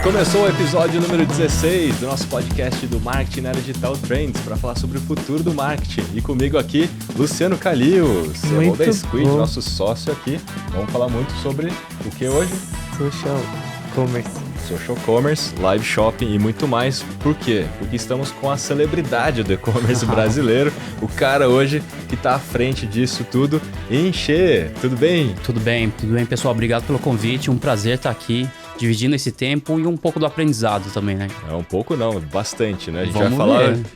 Começou o episódio número 16 do nosso podcast do Marketing na Digital Trends para falar sobre o futuro do marketing. E comigo aqui, Luciano Calil, CEO da Squid, nosso sócio aqui. Vamos falar muito sobre o que hoje? Social Commerce, Live Shopping e muito mais. Por quê? Porque estamos com a celebridade do e-commerce brasileiro, o cara hoje que está à frente disso tudo. Enche, tudo bem? Tudo bem, pessoal. Obrigado pelo convite. Um prazer estar aqui, dividindo esse tempo e um pouco do aprendizado também, né? É um pouco não, bastante, né? A gente Vamos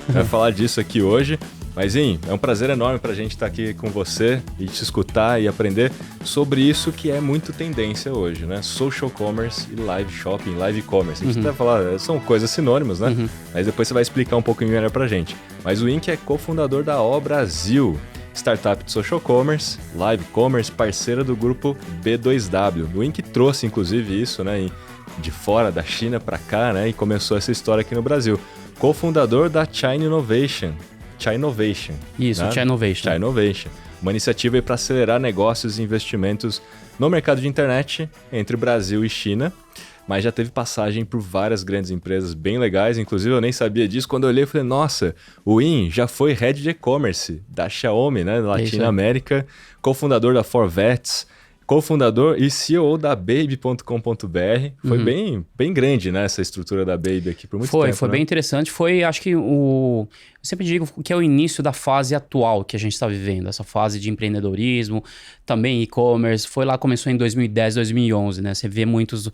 vai falar disso aqui hoje. Mas, é um prazer enorme pra gente estar aqui com você e te escutar e aprender sobre isso que é muito tendência hoje, né? Social Commerce e Live Shopping, Live Commerce. A gente vai falar, são coisas sinônimas, né? Mas depois você vai explicar um pouquinho melhor pra gente. Mas o Inc é cofundador da O Brasil, startup de Social Commerce, Live Commerce, parceira do grupo B2W. O Inc trouxe, inclusive, isso, né? De fora da China pra cá, né? E começou essa história aqui no Brasil. Cofundador da China Innovation. Isso, né? China Innovation. Uma iniciativa para acelerar negócios e investimentos no mercado de internet entre Brasil e China, mas já teve passagem por várias grandes empresas bem legais, inclusive eu nem sabia disso. Quando eu olhei, eu falei, nossa, o In já foi Head de E-Commerce da Xiaomi, né, na Latinoamérica, cofundador da Forvets, cofundador e CEO da Baby.com.br. Foi bem grande, né, essa estrutura da Baby aqui por muito tempo. Foi bem interessante. Foi, acho que eu sempre digo que é o início da fase atual que a gente está vivendo. Essa fase de empreendedorismo, também e-commerce. Foi lá, começou em 2010, 2011, né? Você vê muitos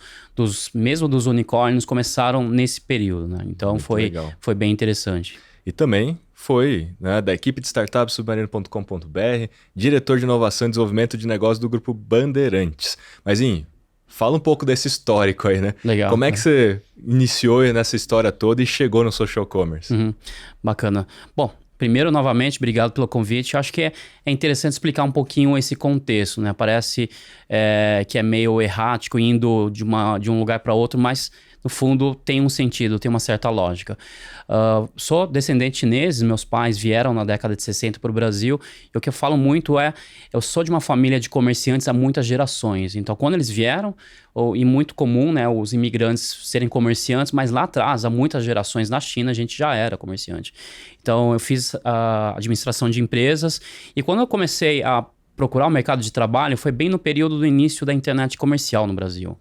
mesmo dos unicórnios começaram nesse período, né? Então foi bem interessante. E também foi, né, da equipe de startups submarino.com.br, diretor de inovação e desenvolvimento de negócios do grupo Bandeirantes. Mas, fala um pouco desse histórico aí, né? Legal. Como é que você iniciou nessa história toda e chegou no social commerce? Bacana. Bom, primeiro, novamente, obrigado pelo convite. Eu acho que é interessante explicar um pouquinho esse contexto, né? Parece que é meio errático, indo de um lugar para outro, mas no fundo tem um sentido, tem uma certa lógica. Sou descendente chinês, meus pais vieram na década de 60 para o Brasil, e o que eu falo muito eu sou de uma família de comerciantes há muitas gerações. Então, quando eles vieram, e muito comum, né, os imigrantes serem comerciantes, mas lá atrás, há muitas gerações na China, a gente já era comerciante. Então, eu fiz a administração de empresas, e quando eu comecei a procurar o mercado de trabalho, foi bem no período do início da internet comercial no Brasil.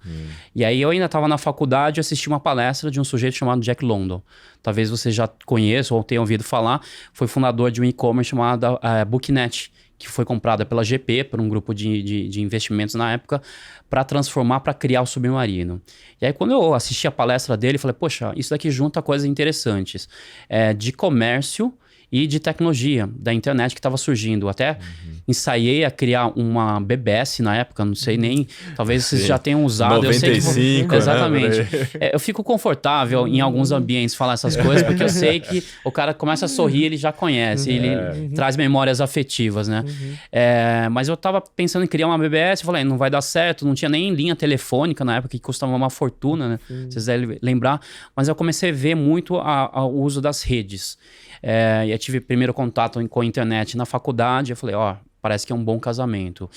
E aí eu ainda estava na faculdade e assisti uma palestra de um sujeito chamado Jack London. Talvez você já conheça ou tenha ouvido falar. Foi fundador de um e-commerce chamado Booknet, que foi comprada pela GP, por um grupo de investimentos na época, para transformar, para criar o Submarino. E aí quando eu assisti a palestra dele, falei, poxa, isso daqui junta coisas interessantes. De comércio e de tecnologia da internet que estava surgindo. Até ensaiei a criar uma BBS na época, não sei nem, talvez vocês já tenham usado. 95, exatamente. Né? Eu fico confortável em alguns ambientes falar essas coisas, porque eu sei que o cara começa a sorrir, ele já conhece, ele traz memórias afetivas, né? Mas eu tava pensando em criar uma BBS, eu falei, não vai dar certo, não tinha nem linha telefônica na época, que custava uma fortuna, né? Vocês devem lembrar. Mas eu comecei a ver muito o uso das redes. E eu tive primeiro contato com a internet na faculdade, eu falei, parece que é um bom casamento.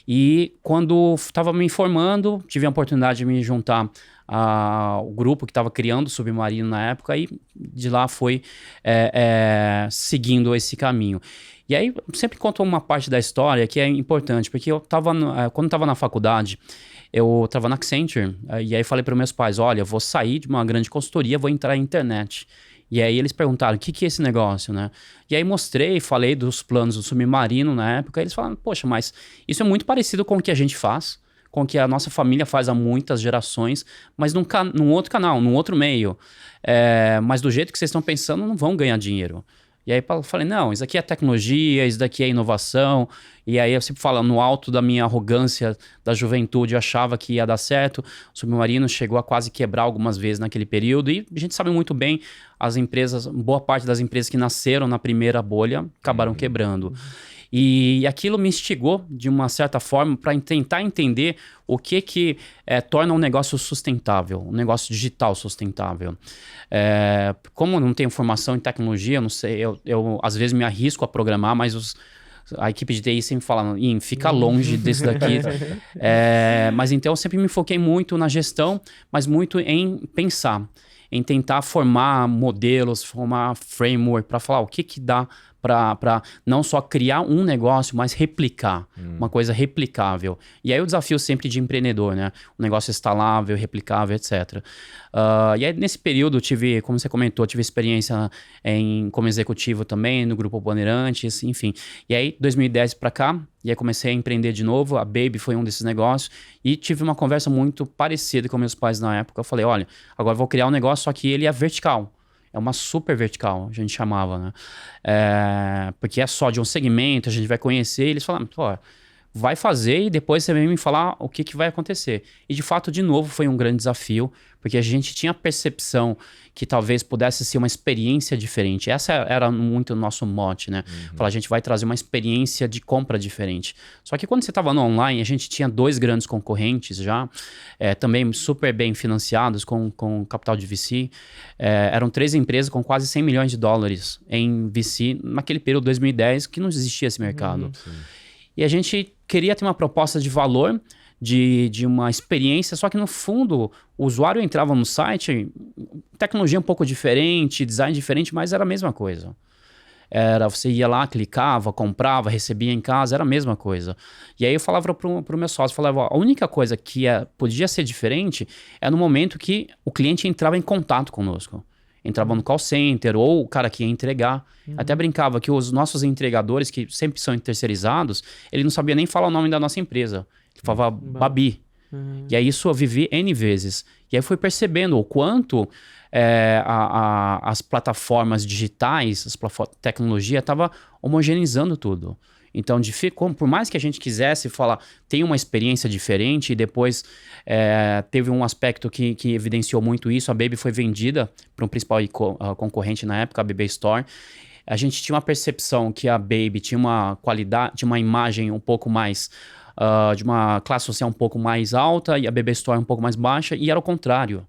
E quando estava me informando, tive a oportunidade de me juntar ao grupo que estava criando o Submarino na época, e de lá foi seguindo esse caminho. E aí, eu sempre conto uma parte da história que é importante, porque quando estava na faculdade, eu estava na Accenture, e aí falei para meus pais, olha, eu vou sair de uma grande consultoria, vou entrar na internet. E aí eles perguntaram, o que é esse negócio, né? E aí mostrei, falei dos planos do Submarino na época, e eles falaram, poxa, mas isso é muito parecido com o que a gente faz, com o que a nossa família faz há muitas gerações, mas num outro canal, num outro meio. Mas do jeito que vocês estão pensando, não vão ganhar dinheiro. E aí eu falei, não, isso aqui é tecnologia, isso daqui é inovação. E aí eu sempre falo, no alto da minha arrogância da juventude, eu achava que ia dar certo. O Submarino chegou a quase quebrar algumas vezes naquele período. E a gente sabe muito bem, as empresas, boa parte das empresas que nasceram na primeira bolha acabaram quebrando. E aquilo me instigou, de uma certa forma, para tentar entender o que torna um negócio sustentável, um negócio digital sustentável. Como eu não tenho formação em tecnologia, não sei, eu às vezes me arrisco a programar, mas A equipe de TI sempre fala, fica longe desse daqui. Mas então eu sempre me foquei muito na gestão, mas muito em pensar, em tentar formar modelos, formar framework, para falar o que dá para não só criar um negócio, mas replicar, uma coisa replicável. E aí o desafio sempre de empreendedor, né? Um negócio escalável, replicável, etc. E aí nesse período tive, como você comentou, tive experiência como executivo também, no Grupo Bandeirantes, enfim. E aí 2010 para cá, e aí comecei a empreender de novo, a Baby foi um desses negócios, e tive uma conversa muito parecida com meus pais na época. Eu falei, olha, agora eu vou criar um negócio, só que ele é vertical. É uma super vertical, a gente chamava, né? Porque é só de um segmento, a gente vai conhecer, e eles falaram, pô, vai fazer e depois você vem me falar o que vai acontecer. E de fato, de novo, foi um grande desafio, porque a gente tinha a percepção que talvez pudesse ser uma experiência diferente. Essa era muito o nosso mote, né? Falar, a gente vai trazer uma experiência de compra diferente. Só que quando você estava no online, a gente tinha 2 grandes concorrentes já, também super bem financiados com capital de VC. Eram 3 empresas com quase 100 milhões de dólares em VC naquele período 2010, que não existia esse mercado. E a gente queria ter uma proposta de valor, de uma experiência, só que no fundo o usuário entrava no site, tecnologia um pouco diferente, design diferente, mas era a mesma coisa. Você ia lá, clicava, comprava, recebia em casa, era a mesma coisa. E aí eu falava pro meu sócio, falava, a única coisa que podia ser diferente é no momento que o cliente entrava em contato conosco. Entrava no call center, ou o cara que ia entregar. Até brincava que os nossos entregadores, que sempre são terceirizados, ele não sabia nem falar o nome da nossa empresa. Ele falava Babi. E aí isso eu vivi N vezes. E aí fui percebendo o quanto as plataformas digitais, tecnologia, estava homogeneizando tudo. Então, por mais que a gente quisesse falar, tem uma experiência diferente, e depois teve um aspecto que evidenciou muito isso. A Baby foi vendida para um principal concorrente na época, a BB Store. A gente tinha uma percepção que a Baby tinha uma qualidade, tinha uma imagem um pouco mais, de uma classe social um pouco mais alta, e a BB Store um pouco mais baixa, e era o contrário.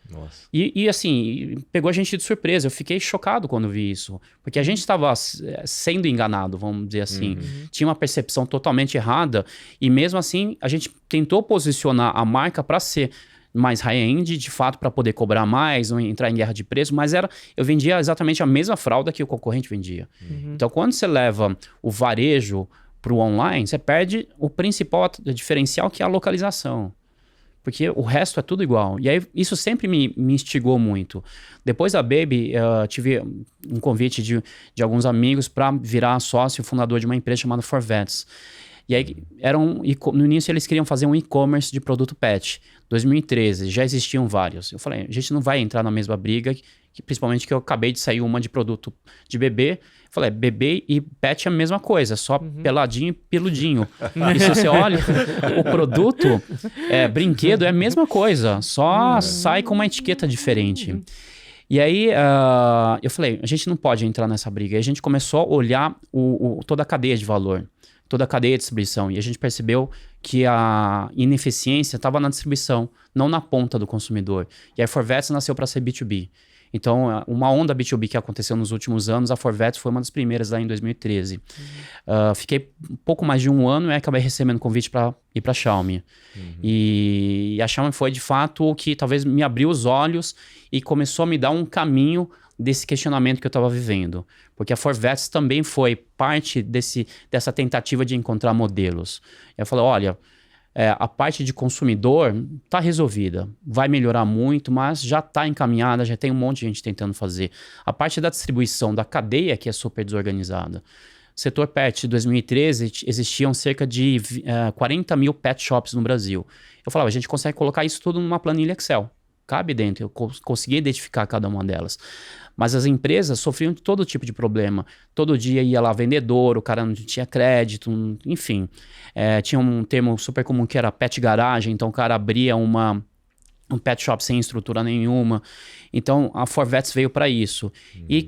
Nossa. E assim, pegou a gente de surpresa. Eu fiquei chocado quando vi isso. Porque a gente estava sendo enganado, vamos dizer assim. Tinha uma percepção totalmente errada. E mesmo assim, a gente tentou posicionar a marca para ser mais high-end, de fato, para poder cobrar mais, ou entrar em guerra de preço. Mas eu vendia exatamente a mesma fralda que o concorrente vendia. Então, quando você leva o varejo para o online, você perde o principal diferencial, que é a localização. Porque o resto é tudo igual. E aí isso sempre me instigou muito. Depois da Baby, tive um convite de alguns amigos para virar sócio fundador de uma empresa chamada Forvets. E aí no início eles queriam fazer um e-commerce de produto pet. 2013, já existiam vários. Eu falei, a gente não vai entrar na mesma briga, principalmente que eu acabei de sair uma de produto de bebê. Eu falei, bebê e pet é a mesma coisa, só peladinho e peludinho. E se você olha, o produto, brinquedo é a mesma coisa, só sai com uma etiqueta diferente. E aí eu falei, a gente não pode entrar nessa briga. E a gente começou a olhar toda a cadeia de valor, toda a cadeia de distribuição. E a gente percebeu que a ineficiência estava na distribuição, não na ponta do consumidor. E a Forvets nasceu para ser B2B. Então, uma onda B2B que aconteceu nos últimos anos, a Forvets foi uma das primeiras lá em 2013. Fiquei um pouco mais de um ano e acabei recebendo convite para ir para a Xiaomi. E a Xiaomi foi, de fato, o que talvez me abriu os olhos e começou a me dar um caminho desse questionamento que eu estava vivendo. Porque a Forvets também foi parte dessa tentativa de encontrar modelos. Eu falei, olha, a parte de consumidor está resolvida, vai melhorar muito, mas já está encaminhada, já tem um monte de gente tentando fazer. A parte da distribuição, da cadeia, que é super desorganizada. Setor pet, em 2013, existiam cerca de 40 mil pet shops no Brasil. Eu falava, a gente consegue colocar isso tudo numa planilha Excel. Cabe dentro, eu consegui identificar cada uma delas. Mas as empresas sofriam de todo tipo de problema. Todo dia ia lá vendedor, o cara não tinha crédito, enfim. Tinha um termo super comum que era pet garagem, então o cara abria um pet shop sem estrutura nenhuma. Então a Forvets veio para isso. E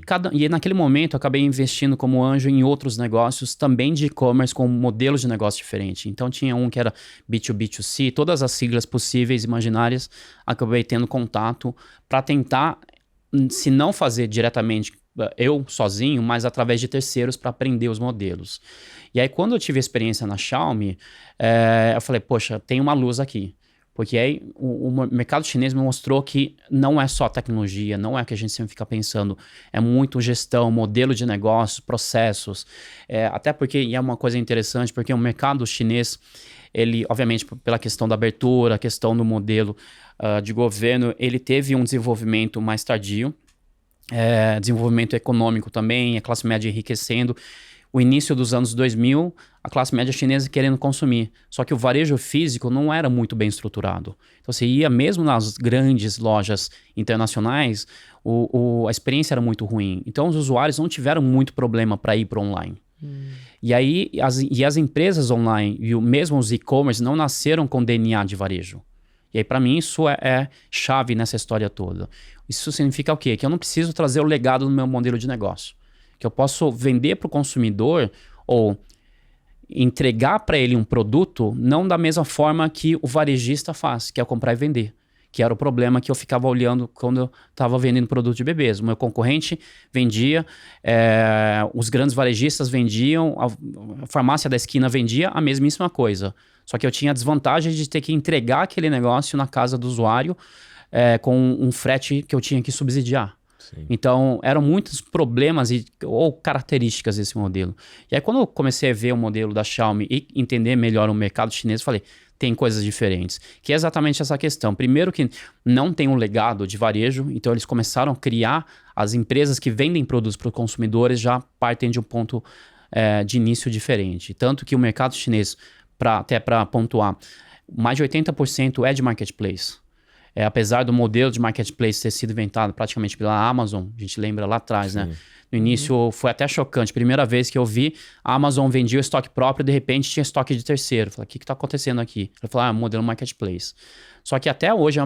naquele momento eu acabei investindo como anjo em outros negócios também de e-commerce com modelos de negócio diferentes. Então tinha um que era B2B2C, todas as siglas possíveis, imaginárias, acabei tendo contato para tentar, se não fazer diretamente eu sozinho, mas através de terceiros para aprender os modelos. E aí, quando eu tive a experiência na Xiaomi, eu falei, poxa, tem uma luz aqui. Porque aí o mercado chinês me mostrou que não é só tecnologia, não é o que a gente sempre fica pensando, é muito gestão, modelo de negócios, processos. Até porque, e é uma coisa interessante, porque o mercado chinês, ele, obviamente, pela questão da abertura, a questão do modelo de governo, ele teve um desenvolvimento mais tardio, desenvolvimento econômico também, a classe média enriquecendo. O início dos anos 2000, a classe média chinesa querendo consumir. Só que o varejo físico não era muito bem estruturado. Então, você ia mesmo nas grandes lojas internacionais, a experiência era muito ruim. Então, os usuários não tiveram muito problema para ir para online. E aí, as empresas online e mesmo os e-commerce não nasceram com DNA de varejo. E aí, para mim, isso é chave nessa história toda. Isso significa o quê? Que eu não preciso trazer o legado do meu modelo de negócio. Que eu posso vender para o consumidor ou entregar para ele um produto não da mesma forma que o varejista faz, que é comprar e vender. Que era o problema que eu ficava olhando quando eu estava vendendo produto de bebês. O meu concorrente vendia, os grandes varejistas vendiam, a farmácia da esquina vendia a mesmíssima coisa. Só que eu tinha a desvantagem de ter que entregar aquele negócio na casa do usuário com um frete que eu tinha que subsidiar. Sim. Então, eram muitos problemas ou características desse modelo. E aí, quando eu comecei a ver o modelo da Xiaomi e entender melhor o mercado chinês, eu falei, tem coisas diferentes. Que é exatamente essa questão. Primeiro que não tem um legado de varejo, então eles começaram a criar, as empresas que vendem produtos para os consumidores já partem de um ponto de início diferente. Tanto que o mercado chinês, até para pontuar, mais de 80% é de marketplace. Apesar do modelo de marketplace ter sido inventado praticamente pela Amazon, a gente lembra lá atrás, né? No início foi até chocante. Primeira vez que eu vi, a Amazon vendia o estoque próprio e de repente tinha estoque de terceiro. Eu falei, o que está acontecendo aqui? Ele falou, modelo marketplace. Só que até hoje a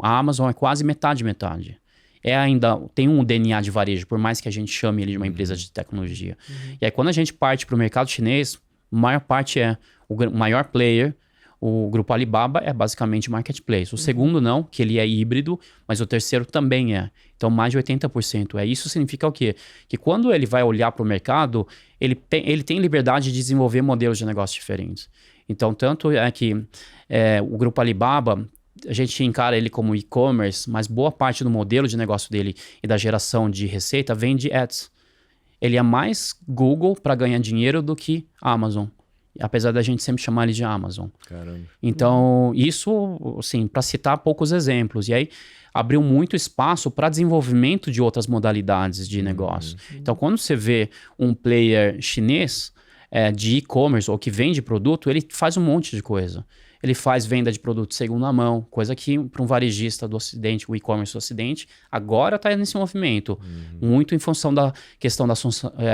Amazon é quase metade. Ainda tem um DNA de varejo, por mais que a gente chame ele de uma empresa de tecnologia. E aí quando a gente parte para o mercado chinês, a maior parte é o maior player. O grupo Alibaba é basicamente marketplace. O segundo não, que ele é híbrido, mas o terceiro também é. Então, mais de 80%. Isso significa o quê? Que quando ele vai olhar para o mercado, ele tem liberdade de desenvolver modelos de negócio diferentes. Então, tanto é que o grupo Alibaba, a gente encara ele como e-commerce, mas boa parte do modelo de negócio dele e da geração de receita vem de ads. Ele é mais Google para ganhar dinheiro do que Amazon. Apesar da gente sempre chamar ele de Amazon. Caramba. Então, isso, assim, para citar poucos exemplos. E aí, abriu muito espaço para desenvolvimento de outras modalidades de negócio. Então, quando você vê um player chinês de e-commerce ou que vende produto, ele faz um monte de coisa. Ele faz venda de produto de segunda mão, coisa que para um varejista do Ocidente, o e-commerce do Ocidente, agora está nesse movimento. Muito em função da questão da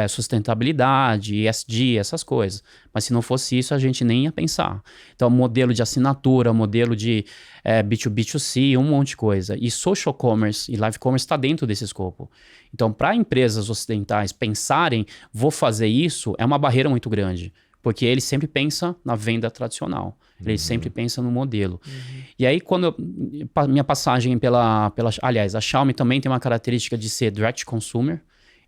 sustentabilidade, ESG, essas coisas. Mas se não fosse isso, a gente nem ia pensar. Então, modelo de assinatura, modelo de B2B2C, um monte de coisa. E social commerce e live commerce está dentro desse escopo. Então, para empresas ocidentais pensarem, vou fazer isso, é uma barreira muito grande. Porque ele sempre pensa na venda tradicional. Ele sempre pensa no modelo. E aí, minha passagem aliás, a Xiaomi também tem uma característica de ser direct consumer.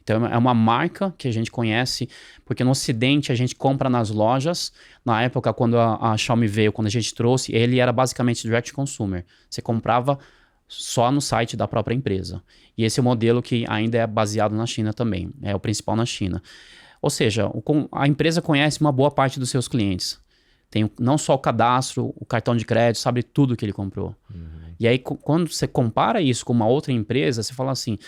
Então, é uma marca que a gente conhece, porque no Ocidente a gente compra nas lojas. Na época, quando a Xiaomi veio, quando a gente trouxe, ele era basicamente direct consumer. Você comprava só no site da própria empresa. E esse é o modelo que ainda é baseado na China também. É o principal na China. Ou seja, a empresa conhece uma boa parte dos seus clientes. Tem não só o cadastro, o cartão de crédito, sabe tudo que ele comprou. E aí, quando você compara isso com uma outra empresa, você fala assim,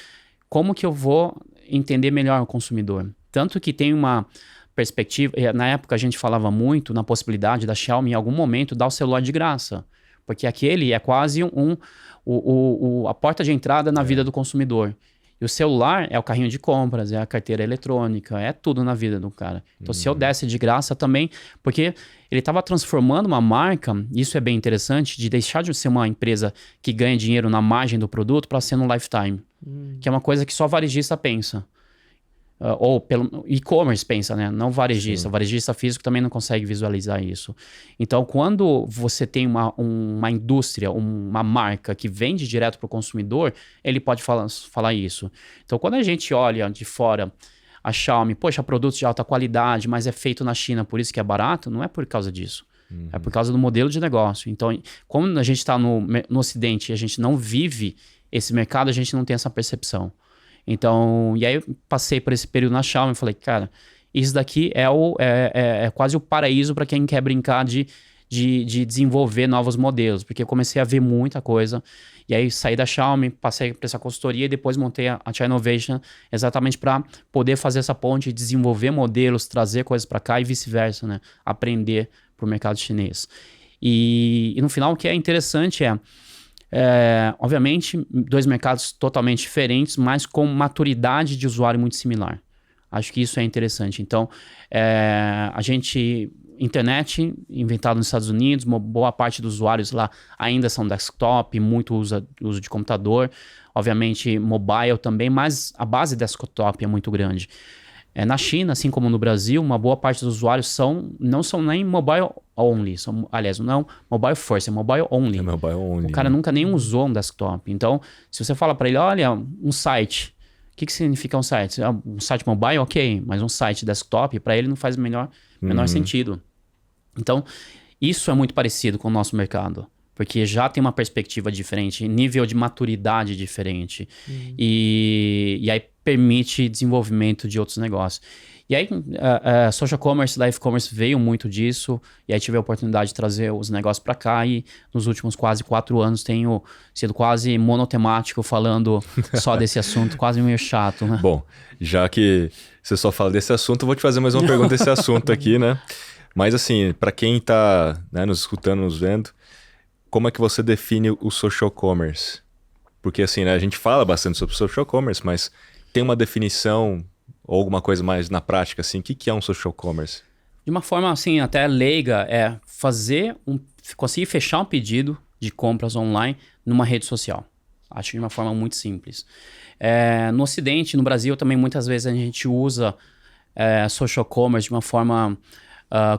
como que eu vou entender melhor o consumidor? Tanto que tem uma perspectiva, na época a gente falava muito na possibilidade da Xiaomi em algum momento dar o celular de graça. Porque aquele é quase a porta de entrada na vida do consumidor. E o celular é o carrinho de compras, é a carteira eletrônica, é tudo na vida do cara. Então, se eu desse de graça também, porque ele estava transformando uma marca, isso é bem interessante, de deixar de ser uma empresa que ganha dinheiro na margem do produto para ser no lifetime, que é uma coisa que só varejista pensa. ou pelo e-commerce, pensa, né? Não varejista. Sim. O varejista físico também não consegue visualizar isso. Então, quando você tem uma indústria, uma marca que vende direto para o consumidor, ele pode falar isso. Então, quando a gente olha de fora a Xiaomi, poxa, produtos de alta qualidade, mas é feito na China, por isso que é barato, não é por causa disso. É por causa do modelo de negócio. Então, como a gente está no Ocidente e a gente não vive esse mercado, a gente não tem essa percepção. Então, e aí eu passei por esse período na Xiaomi e falei, cara, isso daqui é quase o paraíso para quem quer brincar de desenvolver novos modelos, porque eu comecei a ver muita coisa, e aí saí da Xiaomi, passei por essa consultoria e depois montei a China Innovation exatamente para poder fazer essa ponte, desenvolver modelos, trazer coisas para cá e vice-versa, né? Aprender para o mercado chinês. E no final o que é interessante obviamente, dois mercados totalmente diferentes, mas com maturidade de usuário muito similar. Acho que isso é interessante. Então, internet, inventado nos Estados Unidos, uma boa parte dos usuários lá ainda são desktop, muito uso de computador. Obviamente, mobile também, mas a base desktop é muito grande. Na China, assim como no Brasil, uma boa parte dos usuários não são nem mobile only. Aliás, não mobile first, é mobile only. É mobile only. O cara nunca nem usou um desktop. Então, se você fala para ele, olha, um site, o que significa um site? Um site mobile, ok, mas um site desktop, para ele não faz menor sentido. Então, isso é muito parecido com o nosso mercado. Porque já tem uma perspectiva diferente, nível de maturidade diferente. E aí permite desenvolvimento de outros negócios. E aí, social commerce, live commerce veio muito disso. E aí tive a oportunidade de trazer os negócios para cá. E nos últimos quase 4 anos tenho sido quase monotemático falando só desse assunto. Quase meio chato, né? Bom, já que você só fala desse assunto, eu vou te fazer mais uma pergunta desse assunto aqui, né? Mas assim, para quem tá, né, nos escutando, nos vendo, como é que você define o social commerce? Porque assim, né, a gente fala bastante sobre social commerce, mas tem uma definição ou alguma coisa mais na prática, assim, o que é um social commerce? De uma forma, assim, até leiga, conseguir fechar um pedido de compras online numa rede social. Acho que de uma forma muito simples. No Ocidente, no Brasil, também muitas vezes a gente usa social commerce de uma forma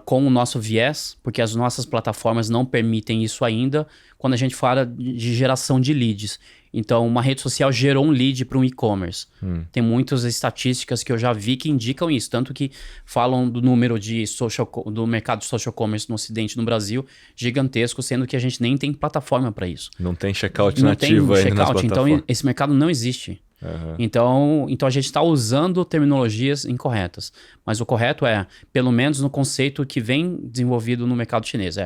com o nosso viés, porque as nossas plataformas não permitem isso ainda quando a gente fala de geração de leads. Então, uma rede social gerou um lead para um e-commerce. Tem muitas estatísticas que eu já vi que indicam isso, tanto que falam do número do mercado de social commerce no Ocidente, no Brasil, gigantesco, sendo que a gente nem tem plataforma para isso. Não tem checkout nativo ainda nas plataformas. Então, esse mercado não existe. Então a gente está usando terminologias incorretas. Mas o correto pelo menos no conceito que vem desenvolvido no mercado chinês,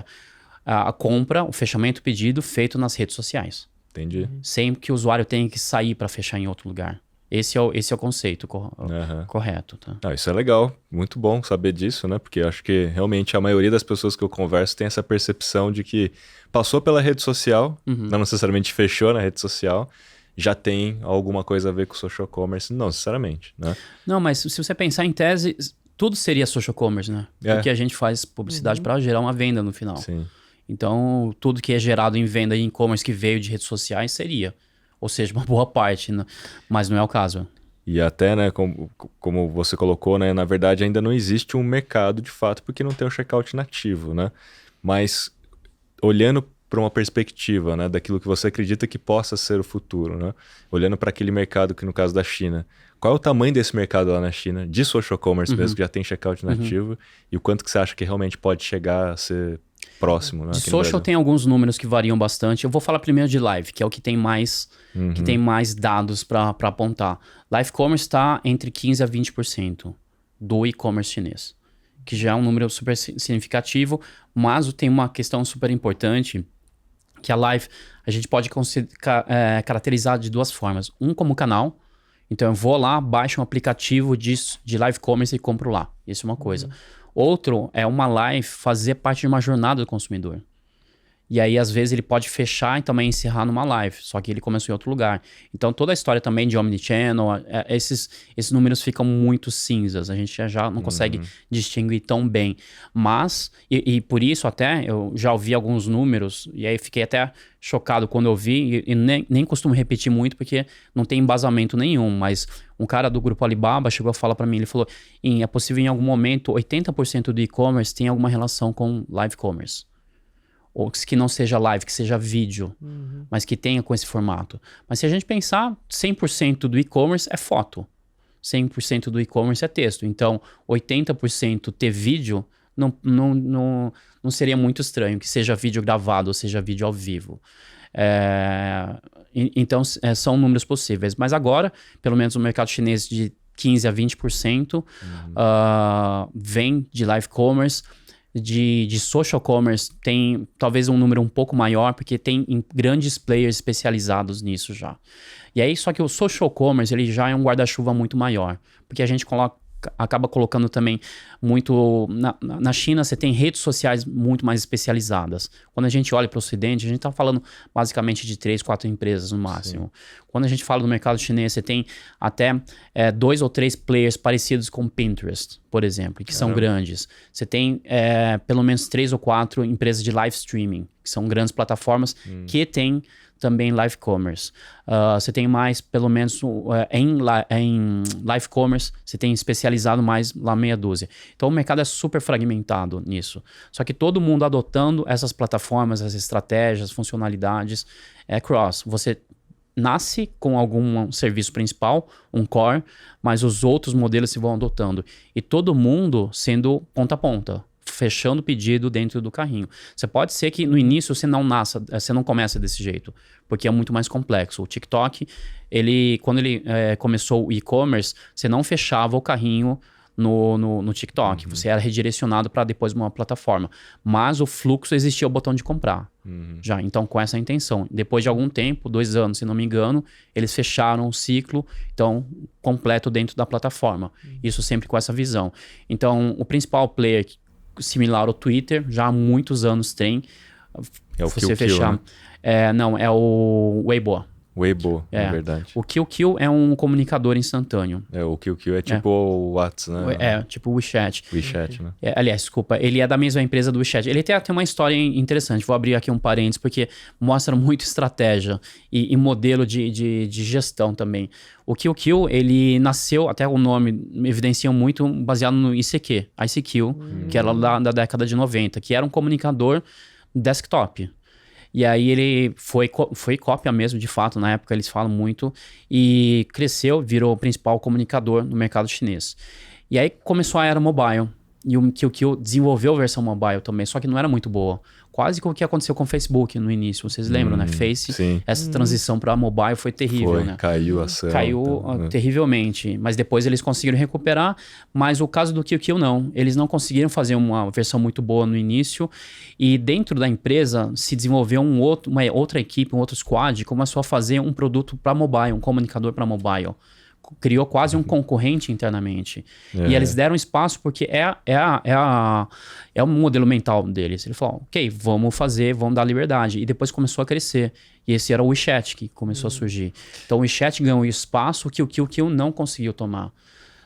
a compra, o fechamento pedido feito nas redes sociais. Entendi. Sem que o usuário tenha que sair para fechar em outro lugar. Esse é o conceito correto. Tá? Isso é legal, muito bom saber disso, né? Porque eu acho que realmente a maioria das pessoas que eu converso tem essa percepção de que passou pela rede social, não necessariamente fechou na rede social, já tem alguma coisa a ver com social commerce, não necessariamente, né? Não, mas se você pensar em tese, tudo seria social commerce, né? Porque a gente faz publicidade para gerar uma venda no final. Sim. Então, tudo que é gerado em venda e e-commerce que veio de redes sociais seria. Ou seja, uma boa parte, né? Mas não é o caso. E até, né, como você colocou, né, na verdade ainda não existe um mercado de fato, porque não tem o checkout nativo, né? Mas olhando para uma perspectiva, né, daquilo que você acredita que possa ser o futuro, né? Olhando para aquele mercado que no caso da China, qual é o tamanho desse mercado lá na China, de social commerce mesmo, que já tem checkout nativo, e o quanto que você acha que realmente pode chegar a ser próximo, né? De social tem alguns números que variam bastante. Eu vou falar primeiro de live, que é o que tem mais, dados para apontar. Live commerce está entre 15% a 20% do e-commerce chinês, que já é um número super significativo, mas tem uma questão super importante, que a live a gente pode caracterizar de duas formas. Um como canal, então eu vou lá, baixo um aplicativo de live commerce e compro lá. Isso é uma coisa. Outro é uma live fazer parte de uma jornada do consumidor. E aí, às vezes, ele pode fechar e também encerrar numa live, só que ele começou em outro lugar. Então, toda a história também de Omnichannel, esses números ficam muito cinzas. A gente já não consegue distinguir tão bem. Mas, e por isso até, eu já ouvi alguns números, e aí fiquei até chocado quando eu vi, e nem costumo repetir muito, porque não tem embasamento nenhum, mas um cara do grupo Alibaba chegou a falar para mim, ele falou, é possível em algum momento 80% do e-commerce tem alguma relação com live commerce. Ou que não seja live, que seja vídeo, mas que tenha com esse formato. Mas se a gente pensar, 100% do e-commerce é foto, 100% do e-commerce é texto. Então, 80% ter vídeo não seria muito estranho, que seja vídeo gravado ou seja vídeo ao vivo. Então, são números possíveis. Mas agora, pelo menos no mercado chinês, de 15% a 20% vem de live commerce. De social commerce tem talvez um número um pouco maior, porque tem grandes players especializados nisso já. E aí, só que o social commerce ele já é um guarda-chuva muito maior, porque a gente acaba colocando também muito... Na China, você tem redes sociais muito mais especializadas. Quando a gente olha para o Ocidente, a gente está falando basicamente de 3, 4 empresas no máximo. Sim. Quando a gente fala do mercado chinês, você tem até 2 ou 3 players parecidos com Pinterest, por exemplo, que são grandes. Você tem pelo menos 3 ou 4 empresas de live streaming, que são grandes plataformas que têm também live commerce. Você tem mais, pelo menos, em live commerce, você tem especializado mais lá meia dúzia. Então, o mercado é super fragmentado nisso. Só que todo mundo adotando essas plataformas, essas estratégias, funcionalidades, cross. Você nasce com algum serviço principal, um core, mas os outros modelos se vão adotando. E todo mundo sendo ponta a ponta, fechando o pedido dentro do carrinho. Você pode ser que no início você não comece desse jeito, porque é muito mais complexo. O TikTok, quando ele começou o e-commerce, você não fechava o carrinho no TikTok. Você era redirecionado para depois uma plataforma. Mas o fluxo existia o botão de comprar. Já, então, com essa intenção. Depois de algum tempo, 2 anos, se não me engano, eles fecharam o ciclo, então, completo dentro da plataforma. Isso sempre com essa visão. Então, o principal player similar ao Twitter, já há muitos anos tem. É o você QQ, fechar, né? Não, é o Weibo. Weibo, é verdade. O QQ é um comunicador instantâneo. O QQ é tipo o WhatsApp, né? Tipo o WeChat. WeChat, né? Aliás, desculpa, ele é da mesma empresa do WeChat. Ele tem até uma história interessante, vou abrir aqui um parênteses, porque mostra muito estratégia e modelo de gestão também. O QQ, ele nasceu, até o nome evidencia muito, baseado no ICQ, que era lá da década de 90, que era um comunicador desktop. E aí ele foi cópia mesmo, de fato, na época eles falam muito, e cresceu, virou o principal comunicador no mercado chinês. E aí começou a era mobile, e o QQ desenvolveu a versão mobile também, só que não era muito boa. Quase como o que aconteceu com o Facebook no início, vocês lembram, né? Sim. Essa transição para mobile foi terrível, né? Caiu a ação. Caiu terrivelmente, mas depois eles conseguiram recuperar, mas o caso do QQ não. Eles não conseguiram fazer uma versão muito boa no início, e dentro da empresa se desenvolveu uma outra equipe, um outro squad, que começou a fazer um produto para mobile, um comunicador para mobile. Criou quase um concorrente internamente. E eles deram espaço porque é o modelo mental deles. Ele falou, ok, vamos dar liberdade. E depois começou a crescer. E esse era o WeChat que começou a surgir. Então o WeChat ganhou espaço que o QQ não conseguiu tomar.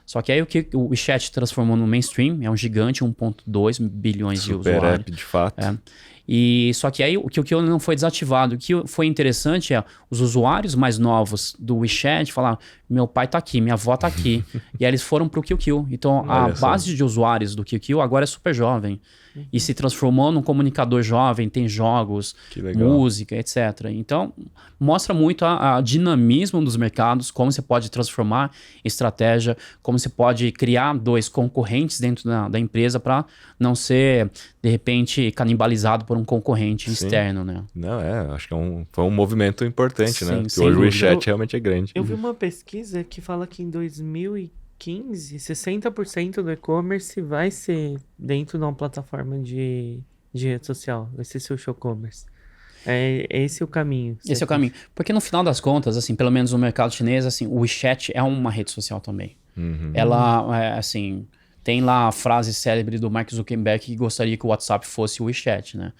Só que aí o WeChat transformou no mainstream, é um gigante, 1,2 bilhões de usuários. Super app, de fato. E só que aí o QQ não foi desativado. O que foi interessante é os usuários mais novos do WeChat falaram, meu pai tá aqui, minha avó tá aqui. E aí eles foram pro QQ. Então a base de usuários do QQ agora é super jovem. E se transformou num comunicador jovem, tem jogos, música, etc. Então, mostra muito a dinamismo dos mercados, como você pode transformar estratégia, como você pode criar 2 concorrentes dentro da empresa para não ser, de repente, canibalizado por um concorrente externo, né? Não, acho que foi um movimento importante, né? Porque hoje o WeChat realmente é grande. Eu vi uma pesquisa que fala que em 2015, 60% do e-commerce vai ser dentro de uma plataforma de rede social, vai ser social commerce. Esse é o caminho. Esse é o caminho. Porque no final das contas, assim, pelo menos no mercado chinês, assim, o WeChat é uma rede social também. Ela, assim, tem lá a frase célebre do Mark Zuckerberg que gostaria que o WhatsApp fosse o WeChat, né?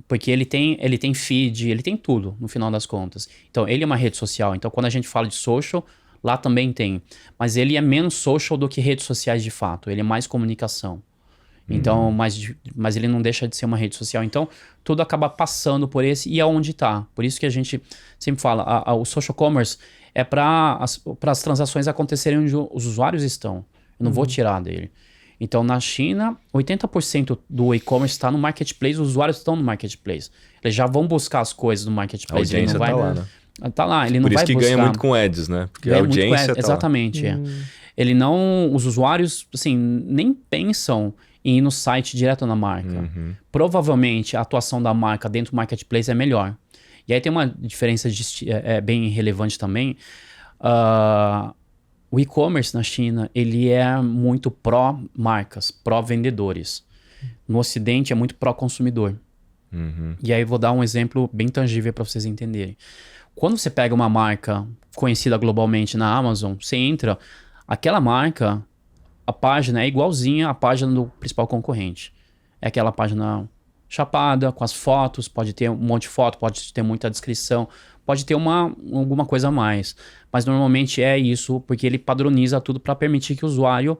Porque ele tem feed, ele tem tudo, no final das contas. Então, ele é uma rede social. Então, quando a gente fala de social, lá também tem. Mas ele é menos social do que redes sociais de fato. Ele é mais comunicação. Então, mas ele não deixa de ser uma rede social. Então, tudo acaba passando por esse e é onde está. Por isso que a gente sempre fala, o social commerce é para as transações acontecerem onde os usuários estão. Eu não vou tirar dele. Então, na China, 80% do e-commerce está no marketplace, os usuários estão no marketplace. Eles já vão buscar as coisas no marketplace. A audiência está lá, né? Tá lá, ele não vai buscar. Por isso que ganha muito com ads, né? Porque a audiência tá exatamente, lá. Ele não... Os usuários, assim, nem pensam em ir no site direto na marca. Provavelmente, a atuação da marca dentro do marketplace é melhor. E aí tem uma diferença bem relevante também. O e-commerce na China, ele é muito pró-marcas, pró-vendedores. No Ocidente, é muito pró-consumidor. E aí vou dar um exemplo bem tangível para vocês entenderem. Quando você pega uma marca conhecida globalmente na Amazon, você entra, aquela marca, a página é igualzinha à página do principal concorrente. É aquela página chapada, com as fotos, pode ter um monte de foto, pode ter muita descrição, pode ter alguma coisa a mais. Mas normalmente é isso, porque ele padroniza tudo para permitir que o usuário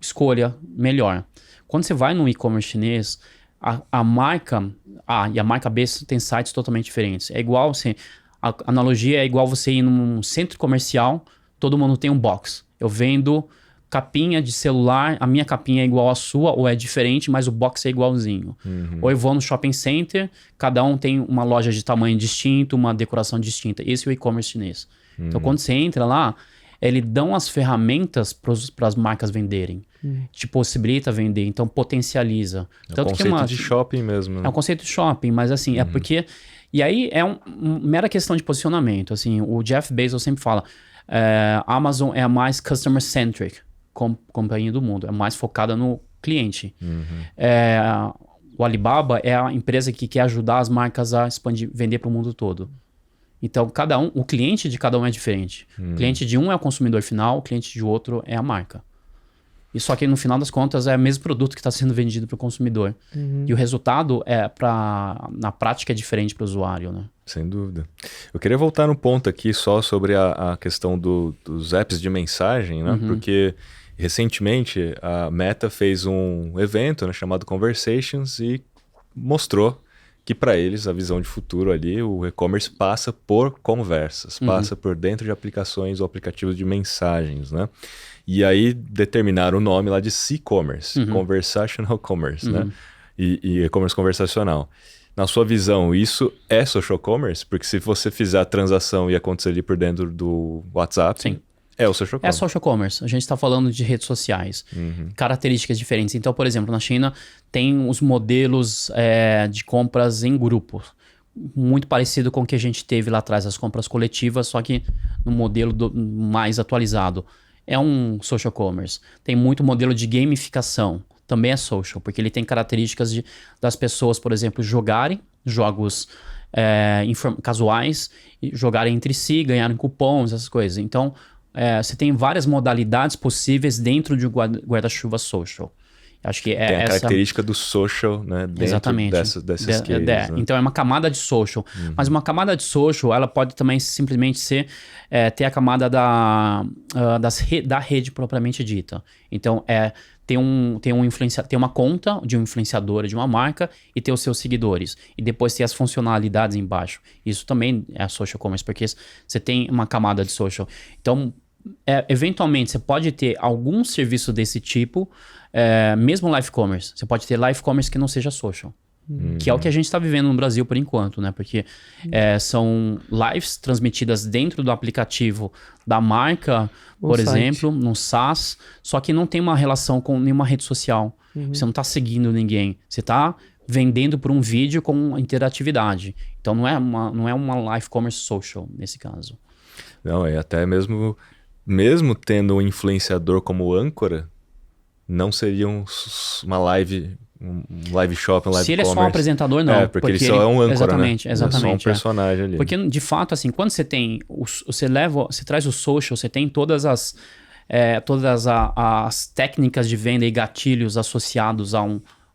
escolha melhor. Quando você vai no e-commerce chinês, a marca A e a marca B tem sites totalmente diferentes. É igual, assim, a analogia é igual você ir num centro comercial, todo mundo tem um box. Eu vendo capinha de celular, a minha capinha é igual à sua, ou é diferente, mas o box é igualzinho. Ou eu vou no shopping center, cada um tem uma loja de tamanho distinto, uma decoração distinta. Esse é o e-commerce chinês. Então, quando você entra lá, eles dão as ferramentas para as marcas venderem. Te possibilita vender, então potencializa. É um conceito de shopping mesmo. Né? É um conceito de shopping, mas assim, é porque... E aí é uma mera questão de posicionamento. Assim, o Jeff Bezos sempre fala, a Amazon é a mais customer-centric companhia do mundo, é mais focada no cliente. O Alibaba é a empresa que quer ajudar as marcas a expandir, vender para o mundo todo. Então, o cliente de cada um é diferente. O cliente de um é o consumidor final, o cliente de outro é a marca. E só que no final das contas é o mesmo produto que está sendo vendido para o consumidor. E o resultado na prática é diferente para o usuário, né? Sem dúvida. Eu queria voltar no ponto aqui só sobre a questão dos apps de mensagem, né? Porque recentemente a Meta fez um evento, né, chamado Conversations e mostrou que para eles a visão de futuro ali, o e-commerce passa por conversas, passa por dentro de aplicações ou aplicativos de mensagens, né? E aí determinaram o nome lá de C-commerce, Conversational Commerce, né? E e-commerce conversacional. Na sua visão, isso é social commerce? Porque se você fizer a transação e acontecer ali por dentro do WhatsApp, sim, é o social commerce. É social commerce. A gente está falando de redes sociais, características diferentes. Então, por exemplo, na China tem os modelos de compras em grupo, muito parecido com o que a gente teve lá atrás, as compras coletivas, só que no modelo mais atualizado. É um social commerce. Tem muito modelo de gamificação, também é social, porque ele tem características das pessoas, por exemplo, jogarem jogos casuais, jogarem entre si, ganharem cupons, essas coisas. Então, você tem várias modalidades possíveis dentro de um guarda-chuva social. Acho que tem a característica do social, né, dentro desses cases. Né? Então é uma camada de social. Mas uma camada de social, ela pode também simplesmente ter a camada da rede propriamente dita. Então tem uma conta de um influenciador de uma marca e ter os seus seguidores. E depois ter as funcionalidades embaixo. Isso também é social commerce, porque você tem uma camada de social. Então, eventualmente, você pode ter algum serviço desse tipo, mesmo live commerce. Você pode ter live commerce que não seja social. Que é o que a gente está vivendo no Brasil por enquanto, né? Porque são lives transmitidas dentro do aplicativo da marca, por exemplo, no SaaS, só que não tem uma relação com nenhuma rede social. Você não está seguindo ninguém. Você está vendendo por um vídeo com interatividade. Então não é uma live commerce social nesse caso. Não, é até mesmo tendo um influenciador como âncora, não seria uma live, um live shop, um live commerce. Se ele é só um apresentador, não. Porque ele só é um âncora, exatamente, né? Exatamente. É só um personagem ali. Porque, de fato, assim, quando você tem... Você traz o social, você tem todas as técnicas de venda e gatilhos associados a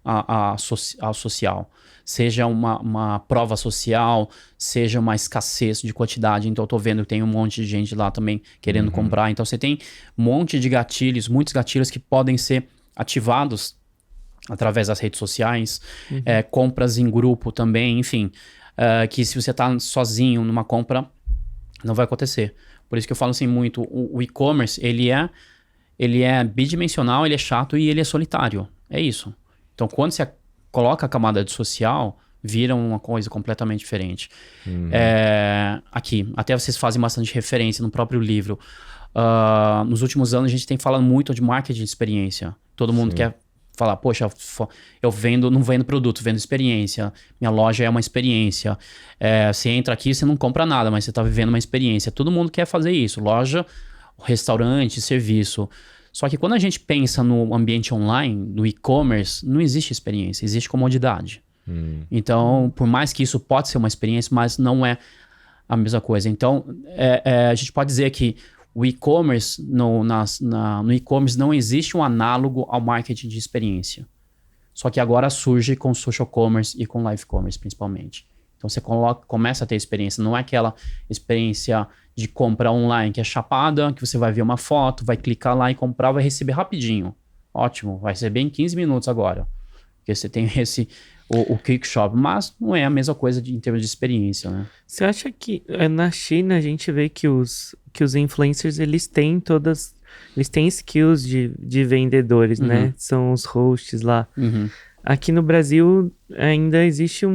ao social. Seja uma prova social, seja uma escassez de quantidade. Então, eu tô vendo que tem um monte de gente lá também querendo comprar. Então, você tem um monte de gatilhos, muitos gatilhos que podem ser ativados através das redes sociais, compras em grupo também, enfim. Que se você tá sozinho numa compra, não vai acontecer. Por isso que eu falo assim muito, o e-commerce, ele é bidimensional, ele é chato e ele é solitário. É isso. Então, quando você coloca a camada de social, vira uma coisa completamente diferente. Aqui, até vocês fazem bastante referência no próprio livro. Nos últimos anos, a gente tem falado muito de marketing de experiência. Todo mundo quer falar, poxa, eu não vendo produto, vendo experiência. Minha loja é uma experiência. Você entra aqui, você não compra nada, mas você está vivendo uma experiência. Todo mundo quer fazer isso. Loja, restaurante, serviço. Só que quando a gente pensa no ambiente online, no e-commerce, não existe experiência, existe comodidade. Então, por mais que isso pode ser uma experiência, mas não é a mesma coisa. Então, a gente pode dizer que o e-commerce, no e-commerce não existe um análogo ao marketing de experiência. Só que agora surge com social commerce e com live commerce, principalmente. Então, você começa a ter experiência. Não é aquela experiência de compra online que é chapada, que você vai ver uma foto, vai clicar lá e comprar, vai receber rapidinho. Ótimo, vai receber em 15 minutos agora. Porque você tem o Quick Shop, mas não é a mesma coisa em termos de experiência, né? Você acha que na China a gente vê que os influencers, eles têm skills de vendedores, né? São os hosts lá. Aqui no Brasil ainda existe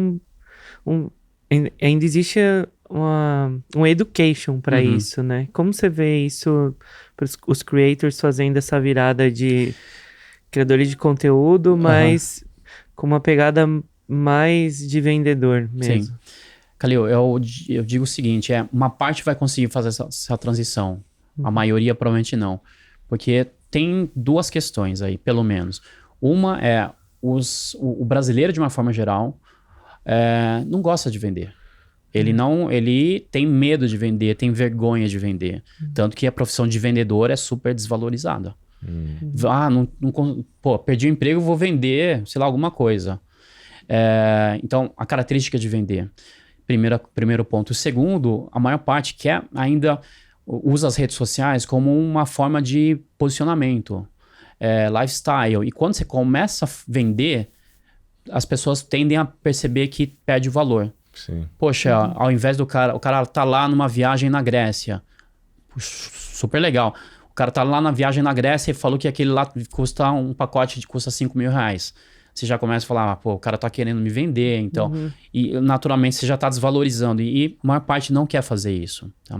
ainda existe um education para isso, né? Como você vê isso, os creators fazendo essa virada de criadores de conteúdo, mas com uma pegada mais de vendedor mesmo? Sim. Calil, eu digo o seguinte, uma parte vai conseguir fazer essa transição, a maioria provavelmente não, porque tem duas questões aí, pelo menos. Uma é, o brasileiro de uma forma geral não gosta de vender. Ele tem medo de vender, tem vergonha de vender. Tanto que a profissão de vendedor é super desvalorizada. Perdi o emprego, vou vender, sei lá, alguma coisa. Então, a característica de vender. Primeiro ponto. O segundo, a maior parte ainda usa as redes sociais como uma forma de posicionamento, lifestyle. E quando você começa a vender, as pessoas tendem a perceber que perde o valor. Sim. Poxa, ao invés o cara tá lá numa viagem na Grécia. Puxa, super legal. O cara tá lá na viagem na Grécia e falou que aquele lá custa um pacote custa 5 mil reais. Você já começa a falar, o cara tá querendo me vender, então... E naturalmente você já tá desvalorizando. E a maior parte não quer fazer isso. Tá?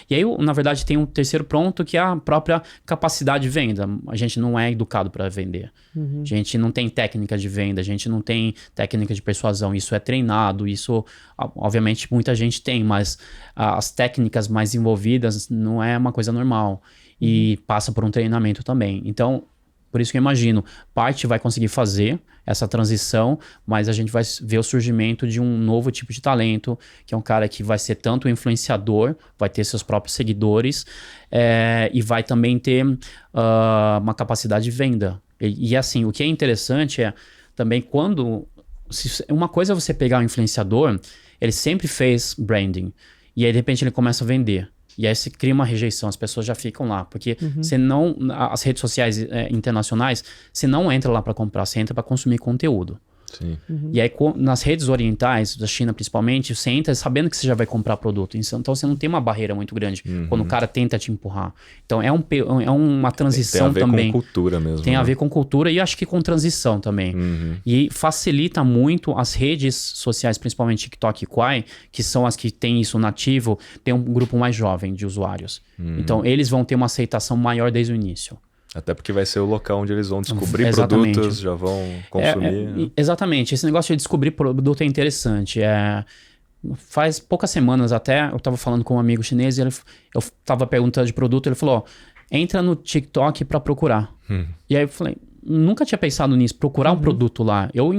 E aí, na verdade, tem um terceiro ponto que é a própria capacidade de venda. A gente não é educado para vender. A gente não tem técnica de venda, a gente não tem técnica de persuasão. Isso é treinado, isso, obviamente, muita gente tem, mas as técnicas mais envolvidas não é uma coisa normal. E passa por um treinamento também. Então, por isso que eu imagino, parte vai conseguir fazer essa transição, mas a gente vai ver o surgimento de um novo tipo de talento, que é um cara que vai ser tanto influenciador, vai ter seus próprios seguidores, e vai também ter uma capacidade de venda. E assim, o que é interessante é também uma coisa é você pegar um influenciador, ele sempre fez branding, e aí de repente ele começa a vender. E aí se cria uma rejeição, as pessoas já ficam lá. Porque você não... As redes sociais internacionais, você não entra lá para comprar, você entra para consumir conteúdo. Sim. E aí nas redes orientais, da China principalmente, você entra sabendo que você já vai comprar produto. Então você não tem uma barreira muito grande quando o cara tenta te empurrar. Então é uma transição também. Tem a ver com cultura mesmo. Tem a ver com cultura e acho que com transição também. E facilita muito as redes sociais, principalmente TikTok e Quai, que são as que têm isso nativo, tem um grupo mais jovem de usuários. Então eles vão ter uma aceitação maior desde o início. Até porque vai ser o local onde eles vão descobrir produtos, já vão consumir. Exatamente. Esse negócio de descobrir produto é interessante. Faz poucas semanas até, eu estava falando com um amigo chinês e eu estava perguntando de produto, ele falou, entra no TikTok para procurar. E aí eu falei, nunca tinha pensado nisso, procurar um produto lá. Eu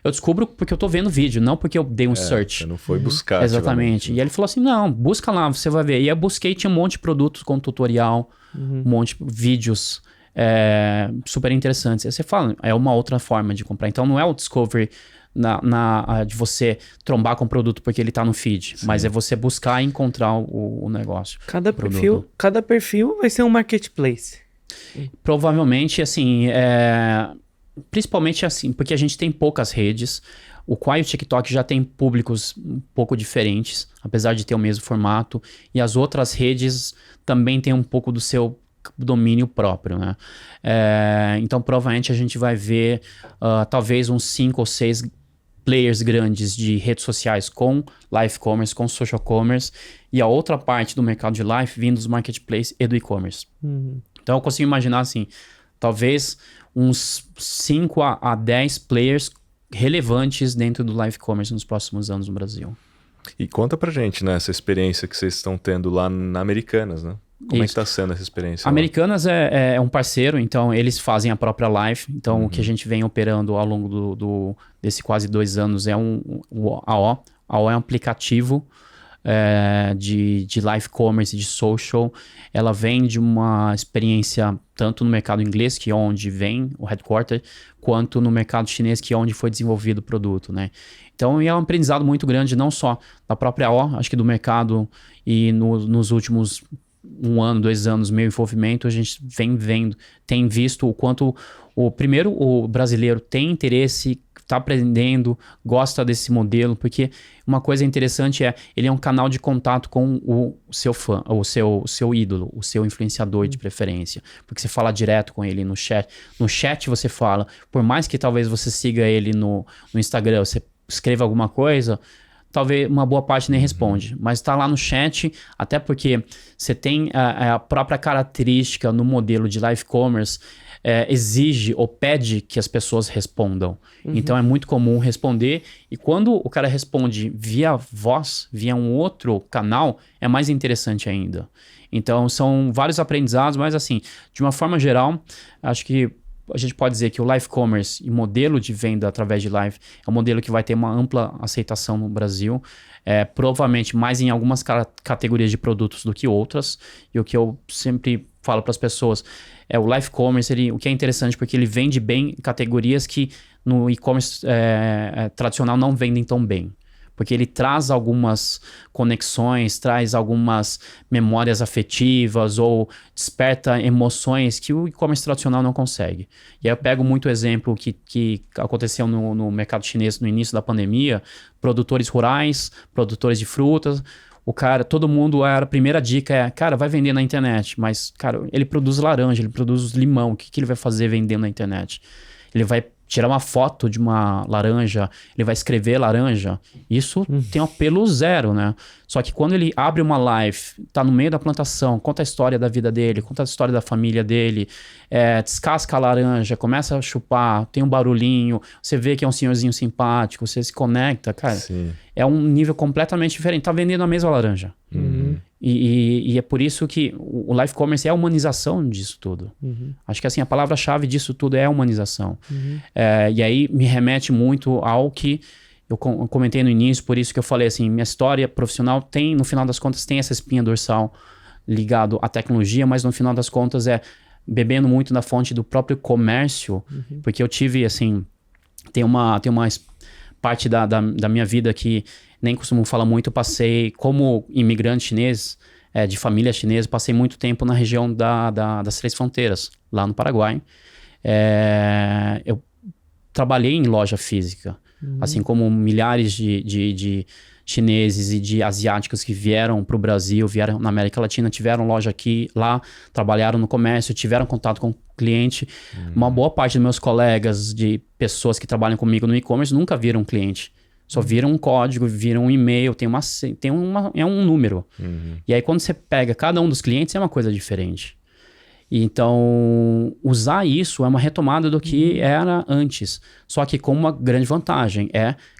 descubro porque eu tô vendo vídeo, não porque eu dei um search. Você não foi buscar. Exatamente. E aí ele falou assim, não, busca lá, você vai ver. E eu busquei, tinha um monte de produtos com tutorial, um monte de vídeos super interessantes. Aí você fala, é uma outra forma de comprar. Então não é o discovery de você trombar com o produto porque ele tá no feed, mas é você buscar e encontrar o negócio. Cada perfil vai ser um marketplace. Provavelmente, assim, principalmente assim, porque a gente tem poucas redes. O Quai e o TikTok já tem públicos um pouco diferentes, apesar de ter o mesmo formato. E as outras redes também têm um pouco do seu domínio próprio, né? Então, provavelmente a gente vai ver talvez uns 5 ou 6 players grandes de redes sociais com live commerce, com social commerce, e a outra parte do mercado de live vindo dos marketplaces e do e-commerce. Então, eu consigo imaginar assim, talvez uns 5 a 10 players relevantes dentro do live commerce nos próximos anos no Brasil. E conta pra gente, né, essa experiência que vocês estão tendo lá na Americanas, né? Como é que tá sendo essa experiência? Americanas é um parceiro, então eles fazem a própria live. Então o que a gente vem operando ao longo desse quase 2 anos é o AO. AO é um aplicativo de live commerce, de social. Ela vem de uma experiência tanto no mercado inglês, que é onde vem o headquarter, quanto no mercado chinês, que é onde foi desenvolvido o produto, né? Então é um aprendizado muito grande, não só da própria AO, acho que do mercado, e nos últimos 1 ano, 2 anos, meu envolvimento, a gente tem visto o quanto o brasileiro tem interesse, está aprendendo, gosta desse modelo, porque uma coisa interessante ele é um canal de contato com o seu fã, o seu ídolo, o seu influenciador de preferência, porque você fala direto com ele no chat. No chat você fala, por mais que talvez você siga ele no Instagram, você escreva alguma coisa, talvez uma boa parte nem responde, mas está lá no chat, até porque você tem a própria característica no modelo de live commerce, exige ou pede que as pessoas respondam. Então é muito comum responder, e quando o cara responde via voz, via um outro canal, é mais interessante ainda. Então são vários aprendizados, mas assim, de uma forma geral, acho que a gente pode dizer que o live commerce e modelo de venda através de live é um modelo que vai ter uma ampla aceitação no Brasil, provavelmente mais em algumas categorias de produtos do que outras, e o que eu sempre falo para as pessoas o live commerce, o que é interessante porque ele vende bem categorias que no e-commerce tradicional não vendem tão bem. Porque ele traz algumas conexões, traz algumas memórias afetivas ou desperta emoções que o e-commerce tradicional não consegue. E aí eu pego muito exemplo que aconteceu no mercado chinês no início da pandemia, produtores rurais, produtores de frutas. Todo mundo, a primeira dica cara, vai vender na internet, mas, cara, ele produz laranja, ele produz limão, o que ele vai fazer vendendo na internet? Ele vai tirar uma foto de uma laranja, ele vai escrever laranja, isso tem um apelo zero, né? Só que quando ele abre uma live, tá no meio da plantação, conta a história da vida dele, conta a história da família dele, descasca a laranja, começa a chupar, tem um barulhinho, você vê que é um senhorzinho simpático, você se conecta, cara. Sim. É um nível completamente diferente, tá vendendo a mesma laranja. E é por isso que o live commerce é a humanização disso tudo. Acho que assim, a palavra-chave disso tudo é a humanização. E aí me remete muito ao que eu comentei no início, por isso que eu falei assim, minha história profissional tem, no final das contas, tem essa espinha dorsal ligado à tecnologia, mas no final das contas bebendo muito na fonte do próprio comércio, porque eu tive, assim, tem uma parte da minha vida que nem costumo falar muito, eu passei como imigrante chinês, de família chinesa, passei muito tempo na região das Três Fronteiras, lá no Paraguai. Eu trabalhei em loja física, assim como milhares de chineses e de asiáticos que vieram para o Brasil, vieram na América Latina, tiveram loja lá, trabalharam no comércio, tiveram contato com o cliente. Uma boa parte dos meus colegas, de pessoas que trabalham comigo no e-commerce, nunca viram um cliente. Só viram um código, viram um e-mail, é um número. E aí quando você pega cada um dos clientes, é uma coisa diferente. Então, usar isso é uma retomada do que era antes. Só que com uma grande vantagem,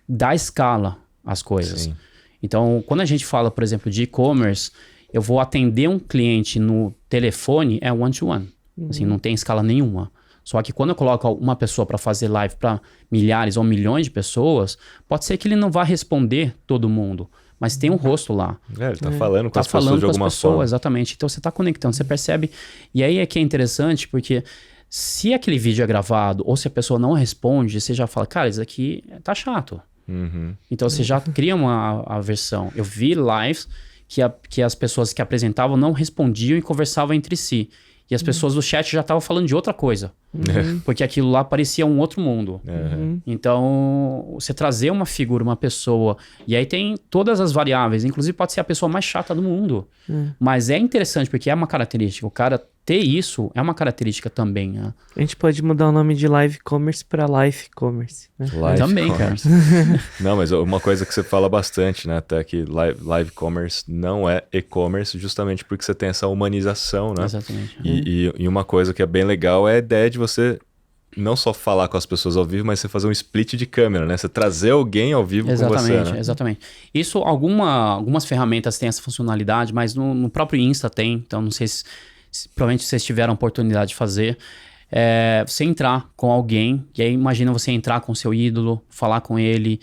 dar escala às coisas. Sim. Então, quando a gente fala, por exemplo, de e-commerce, eu vou atender um cliente no telefone, é one-to-one. Assim, não tem escala nenhuma. Só que quando eu coloco uma pessoa para fazer live para milhares ou milhões de pessoas, pode ser que ele não vá responder todo mundo, mas tem um rosto lá. Ele tá falando com Tá as pessoas falando de com as alguma pessoas, forma. exatamente. Então você tá conectando, você percebe. E aí é que é interessante, porque se aquele vídeo é gravado ou se a pessoa não responde, você já fala, cara, isso aqui tá chato. Uhum. Então você já cria uma aversão. Eu vi lives que as pessoas que apresentavam não respondiam e conversavam entre si. E as pessoas do chat já estavam falando de outra coisa. Porque aquilo lá parecia um outro mundo. Então, você trazer uma figura, uma pessoa... E aí tem todas as variáveis. Inclusive pode ser a pessoa mais chata do mundo. Mas é interessante, porque é uma característica. O cara ter isso é uma característica também. Né? A gente pode mudar o nome de live commerce para life commerce. Né? Live Também, commerce. Não, mas uma coisa que você fala bastante, né? Até que live commerce não é e-commerce, justamente porque você tem essa humanização, né? Exatamente. E uma coisa que é bem legal é a ideia de você não só falar com as pessoas ao vivo, mas você fazer um split de câmera, né? Você trazer alguém ao vivo com você, né? Exatamente. Isso, algumas ferramentas têm essa funcionalidade, mas no próprio Insta tem. Então, não sei se provavelmente vocês tiveram a oportunidade de fazer. Você entrar com alguém, e aí imagina você entrar com seu ídolo, falar com ele,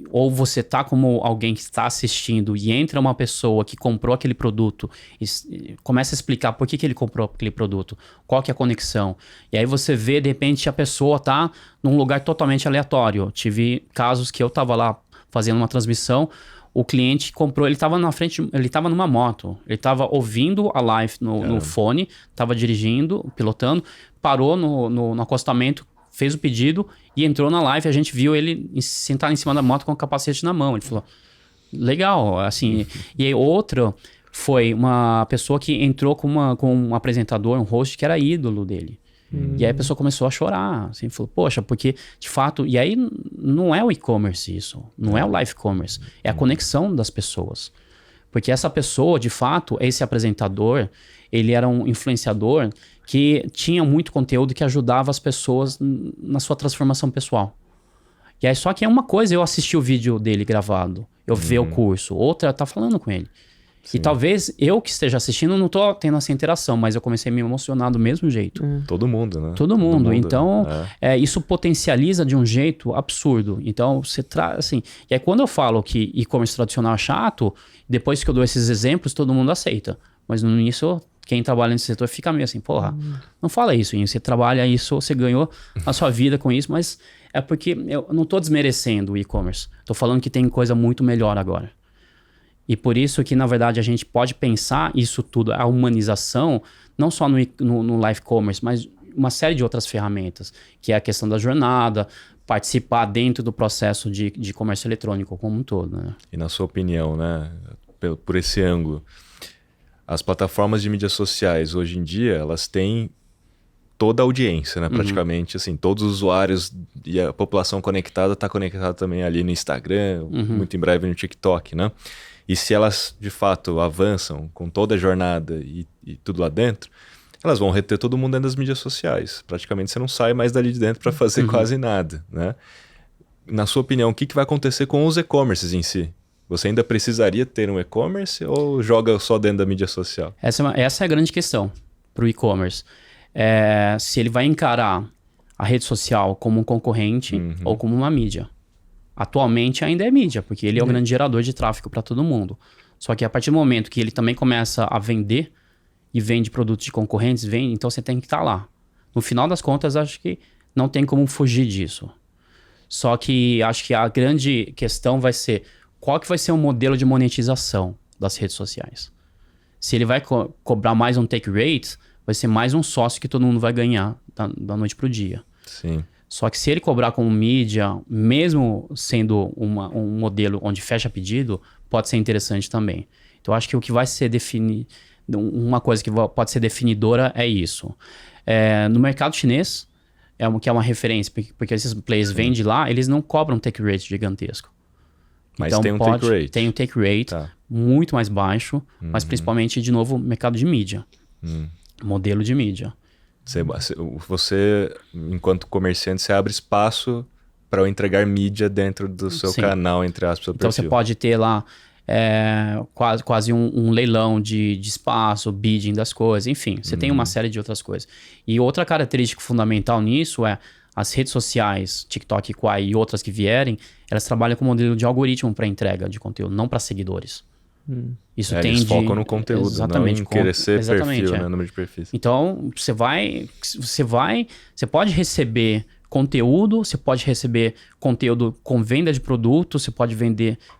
ou você tá como alguém que está assistindo e entra uma pessoa que comprou aquele produto e começa a explicar por que ele comprou aquele produto, qual que é a conexão. E aí você vê, de repente, a pessoa tá num lugar totalmente aleatório. Tive casos que eu tava lá fazendo uma transmissão, o cliente comprou, ele estava na frente, ele estava numa moto, ele estava ouvindo a live no fone, estava dirigindo, pilotando, parou no acostamento, fez o pedido e entrou na live. A gente viu ele sentar em cima da moto com o capacete na mão. Ele falou, legal, assim. E aí outra foi uma pessoa que entrou com um apresentador, um host que era ídolo dele. E aí a pessoa começou a chorar, assim, falou, poxa, porque de fato... E aí não é o e-commerce isso, não é o live commerce, é a conexão das pessoas. Porque essa pessoa, de fato, esse apresentador, ele era um influenciador que tinha muito conteúdo que ajudava as pessoas na sua transformação pessoal. E aí só que é uma coisa eu assistir o vídeo dele gravado, eu ver o curso, outra tá falando com ele. Sim. E talvez eu que esteja assistindo não tô tendo essa interação, mas eu comecei a me emocionar do mesmo jeito. Todo mundo, né? Todo mundo. Então, isso potencializa de um jeito absurdo. Então, você traz, assim... E aí, quando eu falo que e-commerce tradicional é chato, depois que eu dou esses exemplos, todo mundo aceita. Mas no início, quem trabalha nesse setor fica meio assim, porra, não fala isso, hein? Você trabalha isso, você ganhou a sua vida com isso, mas é porque eu não tô desmerecendo o e-commerce. Tô falando que tem coisa muito melhor agora. E por isso que, na verdade, a gente pode pensar isso tudo, a humanização, não só no live commerce, mas uma série de outras ferramentas, que é a questão da jornada, participar dentro do processo de comércio eletrônico como um todo. Né? E na sua opinião, né, por esse ângulo, as plataformas de mídias sociais, hoje em dia, elas têm toda a audiência, né, praticamente, assim, todos os usuários e a população conectada está conectada também ali no Instagram, muito em breve no TikTok, né? E se elas, de fato, avançam com toda a jornada e tudo lá dentro, elas vão reter todo mundo dentro das mídias sociais. Praticamente você não sai mais dali de dentro para fazer quase nada, né? Na sua opinião, o que vai acontecer com os e-commerces em si? Você ainda precisaria ter um e-commerce ou joga só dentro da mídia social? Essa é a grande questão para o e-commerce. Se ele vai encarar a rede social como um concorrente ou como uma mídia. Atualmente ainda é mídia, porque ele é o grande gerador de tráfego para todo mundo. Só que a partir do momento que ele também começa a vender e vende produtos de concorrentes, então você tem que estar lá. No final das contas, acho que não tem como fugir disso. Só que acho que a grande questão vai ser qual que vai ser o modelo de monetização das redes sociais. Se ele vai cobrar mais um take rate, vai ser mais um sócio que todo mundo vai ganhar da noite para o dia. Sim. Só que se ele cobrar como mídia, mesmo sendo um modelo onde fecha pedido, pode ser interessante também. Então, acho que o que vai ser uma coisa que pode ser definidora é isso. No mercado chinês, que é uma referência, porque esses players vêm de lá, eles não cobram take rate gigantesco. Mas então, tem um take rate. Tem um take rate muito mais baixo, mas principalmente, de novo, mercado de mídia. Modelo de mídia. Você, enquanto comerciante, você abre espaço para eu entregar mídia dentro do seu canal, entre aspas, seu perfil. Então você pode ter lá quase um leilão de espaço, bidding das coisas, enfim, você tem uma série de outras coisas. E outra característica fundamental nisso é as redes sociais, TikTok, Quai e outras que vierem, elas trabalham com modelo de algoritmo para entrega de conteúdo, não para seguidores. Isso Eles focam no conteúdo, exatamente, não em querer ser exatamente, perfil, né? Número de perfis. Então, você pode receber conteúdo, você pode receber conteúdo com venda de produto, você pode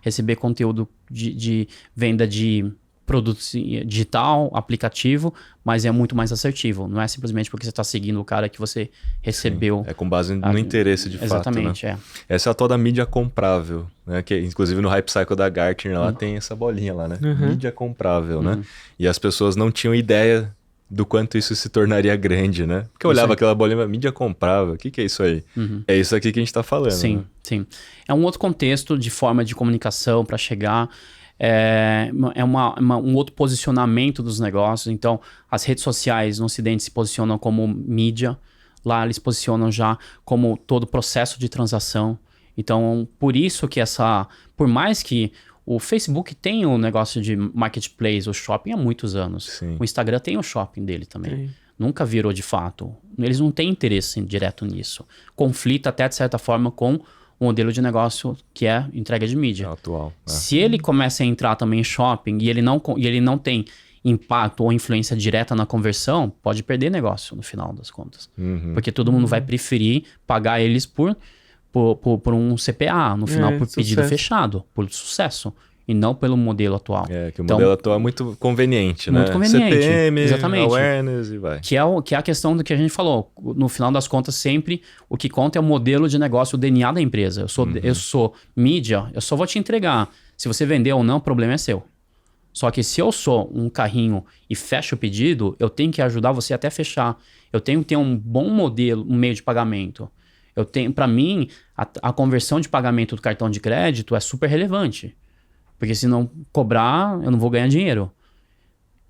receber conteúdo de venda de produto digital, aplicativo, mas é muito mais assertivo. Não é simplesmente porque você está seguindo o cara que você recebeu. Sim, é com base no interesse de fato. Exatamente, né? Essa é a tal da mídia comprável, né? Que, inclusive no Hype Cycle da Gartner lá tem essa bolinha lá, né? Mídia comprável, né? E as pessoas não tinham ideia do quanto isso se tornaria grande, né? Porque eu olhava aquela bolinha, mídia comprável, o que é isso aí? É isso aqui que a gente está falando. Sim, né? sim. É um outro contexto de forma de comunicação para chegar. É um outro posicionamento dos negócios. Então, as redes sociais no Ocidente se posicionam como mídia. Lá eles posicionam já como todo o processo de transação. Então, por isso que por mais que o Facebook tem um negócio de marketplace, o shopping há muitos anos. Sim. O Instagram tem o shopping dele também. Sim. Nunca virou de fato. Eles não têm interesse direto nisso. Conflita até, de certa forma, com o modelo de negócio que é entrega de mídia. Atual. Se ele começa a entrar também em shopping e ele não tem impacto ou influência direta na conversão, pode perder negócio no final das contas. Porque todo mundo vai preferir pagar eles por um CPA, no final por pedido fechado, por sucesso, e não pelo modelo atual. Que o modelo atual é muito conveniente, né? Muito conveniente, CPM, exatamente. awareness e vai. Que é a questão do que a gente falou. No final das contas, sempre o que conta é o modelo de negócio, o DNA da empresa. Eu sou mídia, eu só vou te entregar. Se você vender ou não, o problema é seu. Só que se eu sou um carrinho e fecho o pedido, eu tenho que ajudar você até fechar. Eu tenho que ter um bom modelo, um meio de pagamento. Para mim, a conversão de pagamento do cartão de crédito é super relevante. Porque se não cobrar, eu não vou ganhar dinheiro.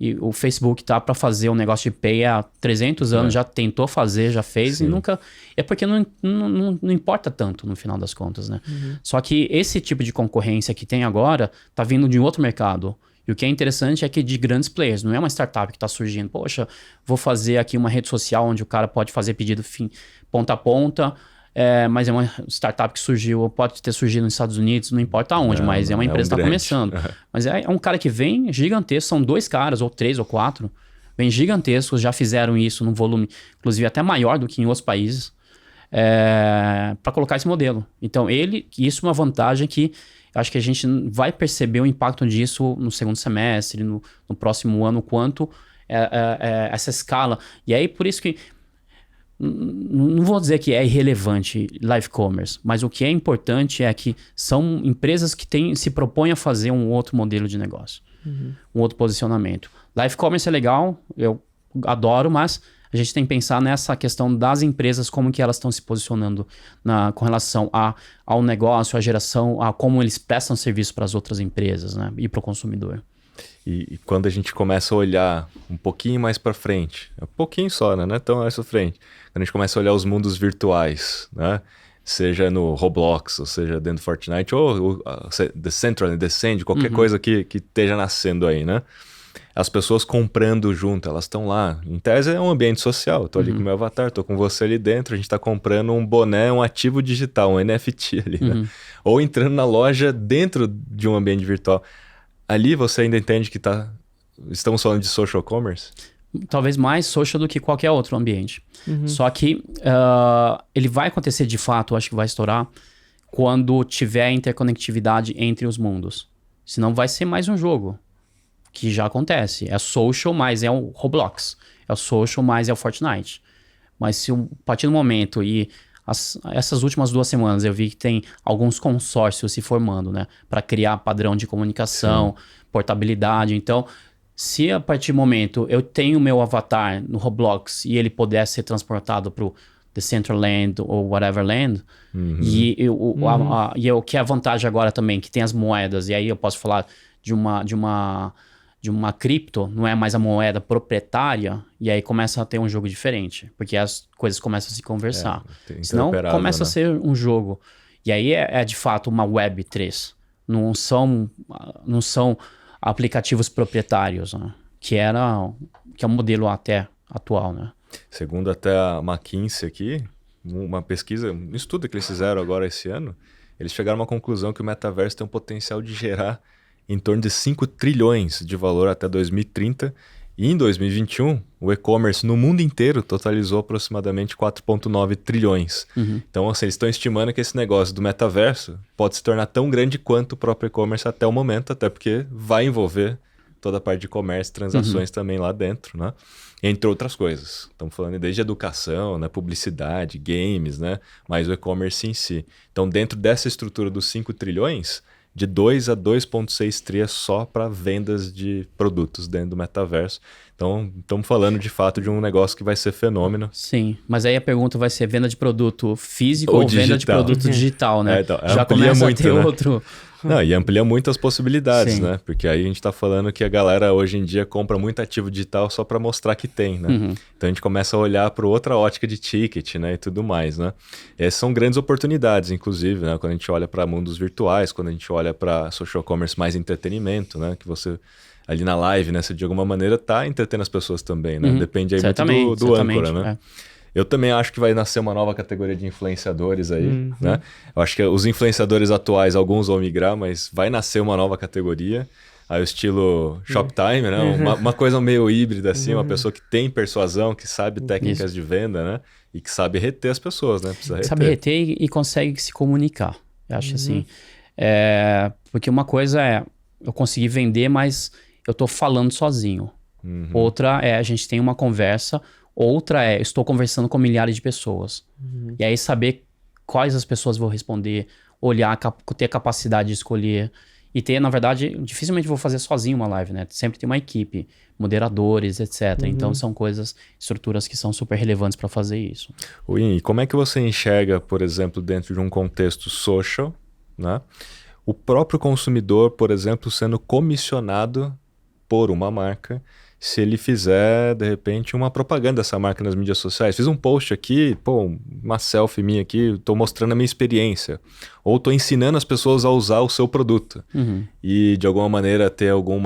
E o Facebook tá para fazer um negócio de Pay há 300 anos, já tentou fazer, já fez e nunca... É porque não importa tanto no final das contas, né? Só que esse tipo de concorrência que tem agora tá vindo de outro mercado. E o que é interessante é que de grandes players, não é uma startup que está surgindo. Poxa, vou fazer aqui uma rede social onde o cara pode fazer pedido ponta a ponta, mas é uma startup que surgiu, pode ter surgido nos Estados Unidos, não importa onde, mas é uma empresa que está começando. Mas é um cara que vem gigantesco, são 2 caras, ou 3 ou 4, vem gigantescos, já fizeram isso num volume, inclusive até maior do que em outros países, para colocar esse modelo. Então, isso é uma vantagem que acho que a gente vai perceber o impacto disso no segundo semestre, no próximo ano, quanto essa escala. E aí, por isso que não vou dizer que é irrelevante live commerce, mas o que é importante é que são empresas que se propõem a fazer um outro modelo de negócio, um outro posicionamento. Live commerce é legal, eu adoro, mas a gente tem que pensar nessa questão das empresas, como que elas estão se posicionando com relação ao negócio, à geração, a como eles prestam serviço para as outras empresas, né? E para o consumidor. E quando a gente começa a olhar um pouquinho mais para frente, um pouquinho só, né? Não é tão mais para frente. Quando a gente começa a olhar os mundos virtuais, né? Seja no Roblox, ou seja dentro do Fortnite, ou Decentraland, Descend, qualquer coisa que esteja nascendo aí, né? As pessoas comprando junto, elas estão lá. Em tese é um ambiente social. Eu tô ali com o meu avatar, tô com você ali dentro, a gente tá comprando um boné, um ativo digital, um NFT ali, né? Ou entrando na loja dentro de um ambiente virtual. Ali você ainda entende que estamos falando de social commerce? Talvez mais social do que qualquer outro ambiente. Só que ele vai acontecer de fato, acho que vai estourar, quando tiver interconectividade entre os mundos. Senão vai ser mais um jogo. Que já acontece. É social, mas é o Roblox. É o social, mas é o Fortnite. Mas se a partir do momento essas últimas 2 semanas eu vi que tem alguns consórcios se formando, né? Para criar padrão de comunicação, portabilidade. Então, se a partir do momento eu tenho meu avatar no Roblox e ele puder ser transportado para o Decentraland ou whatever land, e o que é a vantagem agora também, que tem as moedas, e aí eu posso falar de uma cripto, não é mais a moeda proprietária, e aí começa a ter um jogo diferente, porque as coisas começam a se conversar. Senão começa a ser um jogo. E aí é de fato uma Web3. Não são aplicativos proprietários, né? que é um modelo até atual, né? Segundo até a McKinsey aqui, uma pesquisa, um estudo que eles fizeram agora esse ano, eles chegaram a uma conclusão que o metaverso tem um potencial de gerar em torno de 5 trilhões de valor até 2030. E em 2021, o e-commerce no mundo inteiro totalizou aproximadamente 4,9 trilhões. Então, assim, eles estão estimando que esse negócio do metaverso pode se tornar tão grande quanto o próprio e-commerce até o momento, até porque vai envolver toda a parte de comércio, transações também lá dentro, né? Entre outras coisas. Estamos falando desde educação, né, publicidade, games, né, mas o e-commerce em si. Então, dentro dessa estrutura dos 5 trilhões, de 2 a 2,6 tri só para vendas de produtos dentro do metaverso. Então, estamos falando de fato de um negócio que vai ser fenômeno. Sim, mas aí a pergunta vai ser venda de produto físico ou venda de produto digital, né? Então, já começa muito, a ter outro... Não, e amplia muito as possibilidades, Sim. né? Porque aí a gente está falando que a galera hoje em dia compra muito ativo digital só para mostrar que tem, né? Então a gente começa a olhar para outra ótica de ticket, né? E tudo mais, né? E essas são grandes oportunidades, inclusive, né? Quando a gente olha para mundos virtuais, quando a gente olha para social commerce mais entretenimento, né? Que você... ali na live, né? Você de alguma maneira tá entretendo as pessoas também, né? Depende aí muito do âncora, né? Eu também acho que vai nascer uma nova categoria de influenciadores aí, né? Eu acho que os influenciadores atuais, alguns vão migrar, mas vai nascer uma nova categoria. Aí o estilo Shoptime, né? Uma coisa meio híbrida, assim, uma pessoa que tem persuasão, que sabe técnicas de venda, né? E que sabe reter as pessoas, né? Precisa reter. Sabe reter e consegue se comunicar. Eu acho assim. Porque uma coisa é eu conseguir vender, mas eu tô falando sozinho. Outra é a gente tem uma conversa. Outra é, estou conversando com milhares de pessoas. E aí saber quais as pessoas vou responder, olhar, ter a capacidade de escolher. E ter, na verdade, dificilmente vou fazer sozinho uma live, né? Sempre tem uma equipe, moderadores, etc. Então são coisas, estruturas que são super relevantes para fazer isso. E como é que você enxerga, por exemplo, dentro de um contexto social, né? O próprio consumidor, por exemplo, sendo comissionado por uma marca, se ele fizer, de repente, uma propaganda dessa marca nas mídias sociais. Fiz um post aqui, uma selfie minha aqui, estou mostrando a minha experiência. Ou estou ensinando as pessoas a usar o seu produto. E, de alguma maneira, ter algum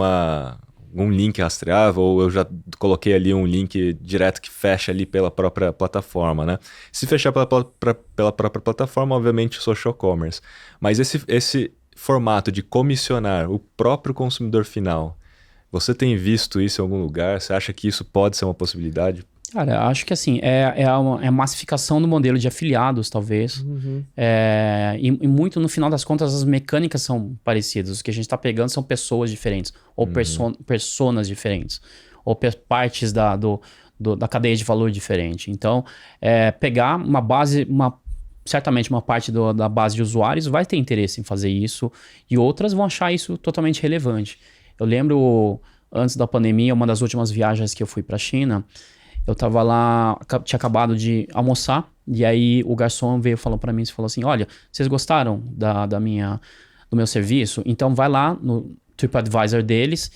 link rastreável, ou eu já coloquei ali um link direto que fecha ali pela própria plataforma, né? Se fechar pela própria plataforma, obviamente, social commerce. Mas esse formato de comissionar o próprio consumidor final, você tem visto isso em algum lugar? Você acha que isso pode ser uma possibilidade? Cara, acho que assim, é a massificação do modelo de afiliados, talvez. E muito, no final das contas, as mecânicas são parecidas. O que a gente está pegando são pessoas diferentes, ou personas diferentes, ou partes da cadeia de valor diferente. Então, pegar uma base, certamente uma parte da base de usuários vai ter interesse em fazer isso, e outras vão achar isso totalmente relevante. Eu lembro, antes da pandemia, uma das últimas viagens que eu fui para a China, eu tava lá, tinha acabado de almoçar, e aí o garçom veio falando para mim, falou assim, olha, vocês gostaram do meu serviço? Então vai lá no TripAdvisor deles,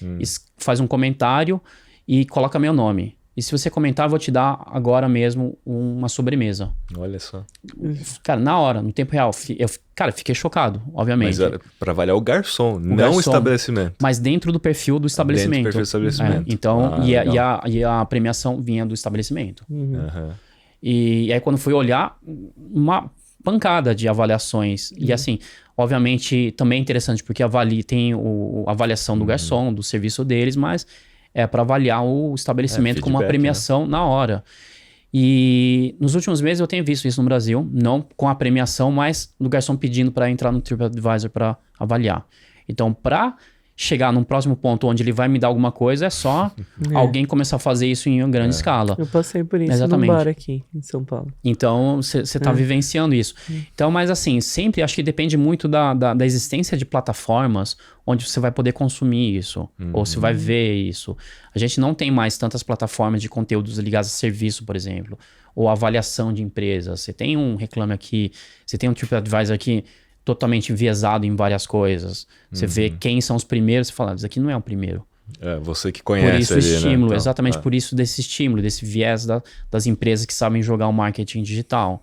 faz um comentário e coloca meu nome. E se você comentar, eu vou te dar agora mesmo uma sobremesa. Olha só. Cara, na hora, no tempo real, eu fiquei chocado, obviamente. Mas era para avaliar o garçom, não o estabelecimento. Mas dentro do perfil do estabelecimento. Dentro do perfil do estabelecimento. Então, e a premiação vinha do estabelecimento. E aí, quando fui olhar, uma pancada de avaliações. E assim, obviamente, também é interessante, porque tem a avaliação do garçom, do serviço deles, mas é para avaliar o estabelecimento com uma premiação, né, na hora. E nos últimos meses eu tenho visto isso no Brasil, não com a premiação, mas do garçom pedindo para entrar no TripAdvisor para avaliar. Então, para chegar num próximo ponto onde ele vai me dar alguma coisa, é só alguém começar a fazer isso em grande escala. Eu passei por isso no bar aqui em São Paulo. Então, você tá vivenciando isso. Então, mas assim, sempre acho que depende muito da existência de plataformas onde você vai poder consumir isso, ou você vai ver isso. A gente não tem mais tantas plataformas de conteúdos ligados a serviço, por exemplo, ou avaliação de empresas. Você tem um Reclame Aqui, você tem um TripAdvisor aqui, totalmente enviesado em várias coisas. Você vê quem são os primeiros, você fala, isso aqui não é o primeiro. Você que conhece. Por isso ali, o estímulo, né? Então, exatamente por isso desse estímulo, desse viés das empresas que sabem jogar o marketing digital.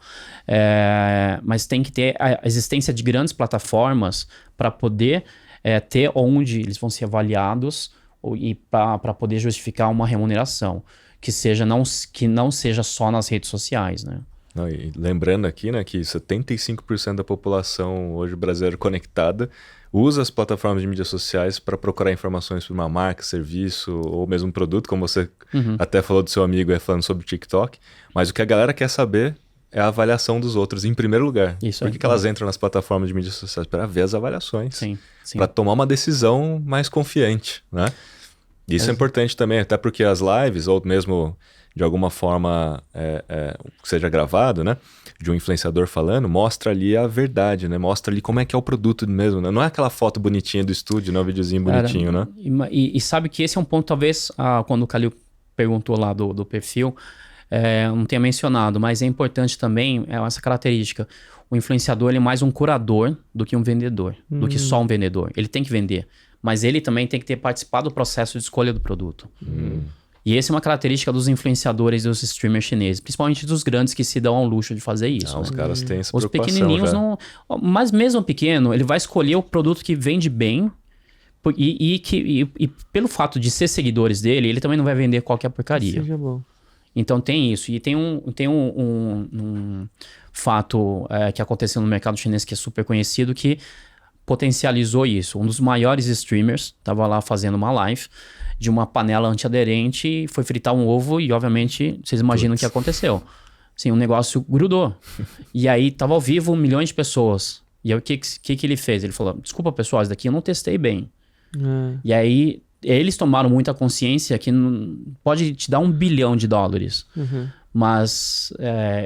Mas tem que ter a existência de grandes plataformas para poder ter onde eles vão ser avaliados e para poder justificar uma remuneração que não seja só nas redes sociais, né? Não, e lembrando aqui, né, que 75% da população hoje brasileira conectada usa as plataformas de mídias sociais para procurar informações sobre uma marca, serviço ou mesmo produto, como você até falou do seu amigo falando sobre o TikTok. Mas o que a galera quer saber é a avaliação dos outros em primeiro lugar. Isso Por que elas entram nas plataformas de mídias sociais? Para ver as avaliações. Sim. Para tomar uma decisão mais confiante, né? Isso é importante também, até porque as lives, ou mesmo de alguma forma seja gravado, né? De um influenciador falando, mostra ali a verdade, né? Mostra ali como é que é o produto mesmo, né? Não é aquela foto bonitinha do estúdio, não é um videozinho bonitinho, né? E sabe que esse é um ponto, talvez, quando o Calil perguntou lá do perfil, não tenha mencionado, mas é importante também essa característica. O influenciador ele é mais um curador do que um vendedor, do que só um vendedor. Ele tem que vender, mas ele também tem que ter participado do processo de escolha do produto. E essa é uma característica dos influenciadores e dos streamers chineses, principalmente dos grandes que se dão ao luxo de fazer isso. Os caras têm essa Os preocupação pequenininhos já. não... Mas mesmo pequeno, ele vai escolher o produto que vende bem e pelo fato de ser seguidores dele, ele também não vai vender qualquer porcaria. Seja bom. Então tem isso. E tem um fato que aconteceu no mercado chinês que é super conhecido que potencializou isso. Um dos maiores streamers estava lá fazendo uma live de uma panela antiaderente e foi fritar um ovo e, obviamente, vocês imaginam o que aconteceu. Sim, o negócio grudou. E aí tava ao vivo milhões de pessoas. E aí o que ele fez? Ele falou, desculpa pessoal, isso daqui eu não testei bem. E aí eles tomaram muita consciência que pode te dar $1 bilhão, mas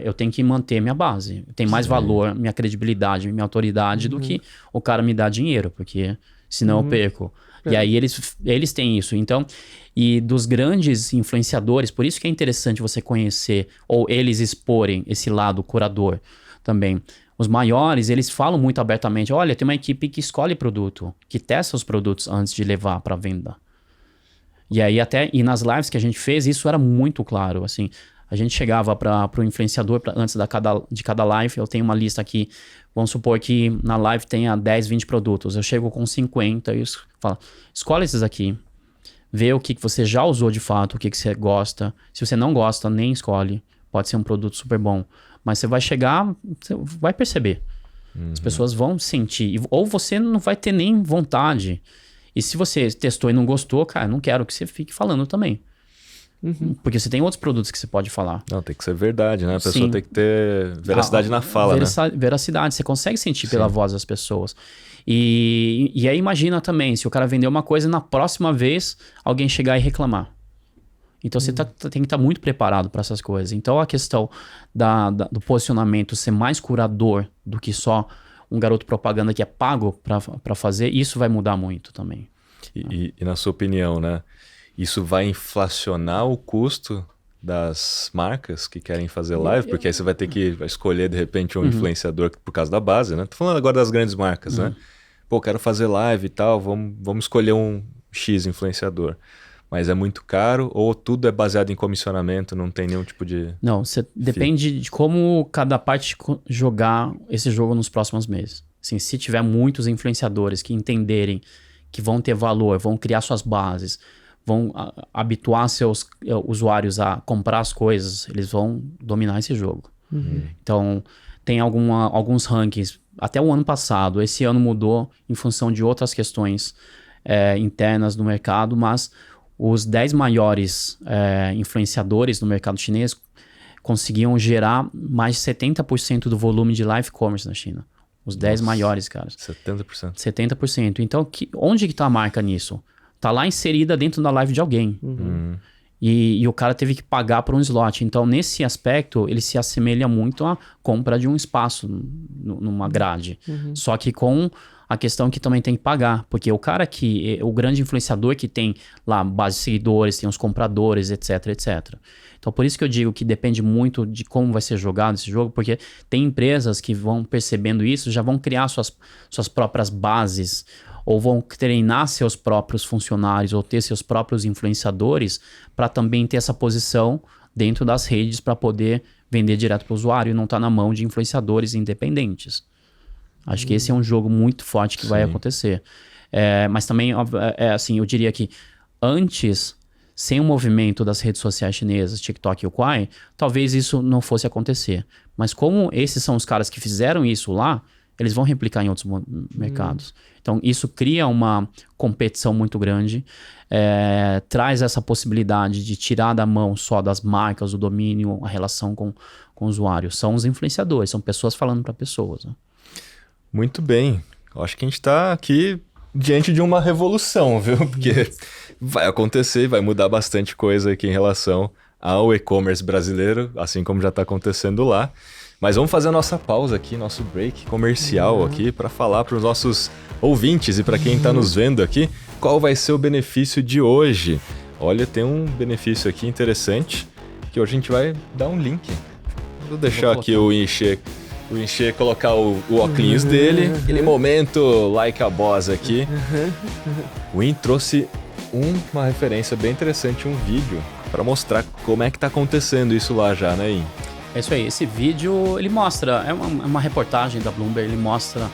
eu tenho que manter minha base. Tem mais valor, minha credibilidade, minha autoridade do que o cara me dar dinheiro, porque senão eu perco. E aí eles têm isso. Então, e dos grandes influenciadores, por isso que é interessante você conhecer, ou eles exporem esse lado curador também. Os maiores, eles falam muito abertamente, olha, tem uma equipe que escolhe produto, que testa os produtos antes de levar para venda. E aí e nas lives que a gente fez, isso era muito claro, assim. A gente chegava para o influenciador antes de cada live, eu tenho uma lista aqui, vamos supor que na live tenha 10, 20 produtos, eu chego com 50 e falo, escolhe esses aqui, vê o que você já usou de fato, o que você gosta. Se você não gosta, nem escolhe, pode ser um produto super bom, mas você vai chegar, você vai perceber, as pessoas vão sentir, ou você não vai ter nem vontade. E se você testou e não gostou, cara, não quero que você fique falando também. Porque você tem outros produtos que você pode falar. Não, tem que ser verdade, né? A pessoa Sim. tem que ter veracidade na fala, né? Veracidade, você consegue sentir pela voz das pessoas. E aí imagina também, se o cara vender uma coisa, na próxima vez alguém chegar e reclamar. Então você tem que estar muito preparado para essas coisas. Então a questão do posicionamento ser mais curador do que só um garoto propaganda que é pago para fazer, isso vai mudar muito também. E na sua opinião, né? Isso vai inflacionar o custo das marcas que querem fazer live? Porque aí você vai ter que escolher, de repente, um influenciador por causa da base, né? Tô falando agora das grandes marcas, né? Pô, quero fazer live e tal, vamos escolher um X influenciador. Mas é muito caro ou tudo é baseado em comissionamento, não tem nenhum tipo de... Não, depende de como cada parte jogar esse jogo nos próximos meses. Assim, se tiver muitos influenciadores que entenderem que vão ter valor, vão criar suas bases, vão habituar seus usuários a comprar as coisas, eles vão dominar esse jogo. Então, tem alguns rankings, até o ano passado, esse ano mudou em função de outras questões internas do mercado, mas os 10 maiores influenciadores no mercado chinês conseguiam gerar mais de 70% do volume de live commerce na China. Os 10 maiores, cara. 70%. 70%. Então, onde que tá a marca nisso? Tá lá inserida dentro da live de alguém. E o cara teve que pagar por um slot. Então, nesse aspecto, ele se assemelha muito à compra de um espaço numa grade. Só que com a questão que também tem que pagar. Porque o cara o grande influenciador que tem lá base de seguidores, tem os compradores, etc, etc. Então, por isso que eu digo que depende muito de como vai ser jogado esse jogo, porque tem empresas que vão percebendo isso, já vão criar suas próprias bases, ou vão treinar seus próprios funcionários, ou ter seus próprios influenciadores, para também ter essa posição dentro das redes para poder vender direto para o usuário e não estar na mão de influenciadores independentes. Acho que esse é um jogo muito forte que vai acontecer. Mas também, assim, eu diria que antes sem o movimento das redes sociais chinesas, TikTok e o Kwai, talvez isso não fosse acontecer. Mas como esses são os caras que fizeram isso lá, eles vão replicar em outros mercados. Então, isso cria uma competição muito grande, traz essa possibilidade de tirar da mão só das marcas, o domínio, a relação com o usuário. São os influenciadores, são pessoas falando para pessoas. Né? Muito bem. Eu acho que a gente está aqui diante de uma revolução, viu? Porque vai acontecer, vai mudar bastante coisa aqui em relação ao e-commerce brasileiro, assim como já está acontecendo lá. Mas vamos fazer a nossa pausa aqui, nosso break comercial aqui, para falar para os nossos ouvintes e para quem está nos vendo aqui, qual vai ser o benefício de hoje. Olha, tem um benefício aqui interessante, que hoje a gente vai dar um link. Vou deixar aqui o Inchê colocar o óculos dele, aquele momento like a boss aqui. O In trouxe uma referência bem interessante, um vídeo, para mostrar como é que tá acontecendo isso lá já, né, In? É isso aí, esse vídeo ele mostra, é uma reportagem da Bloomberg, ele mostra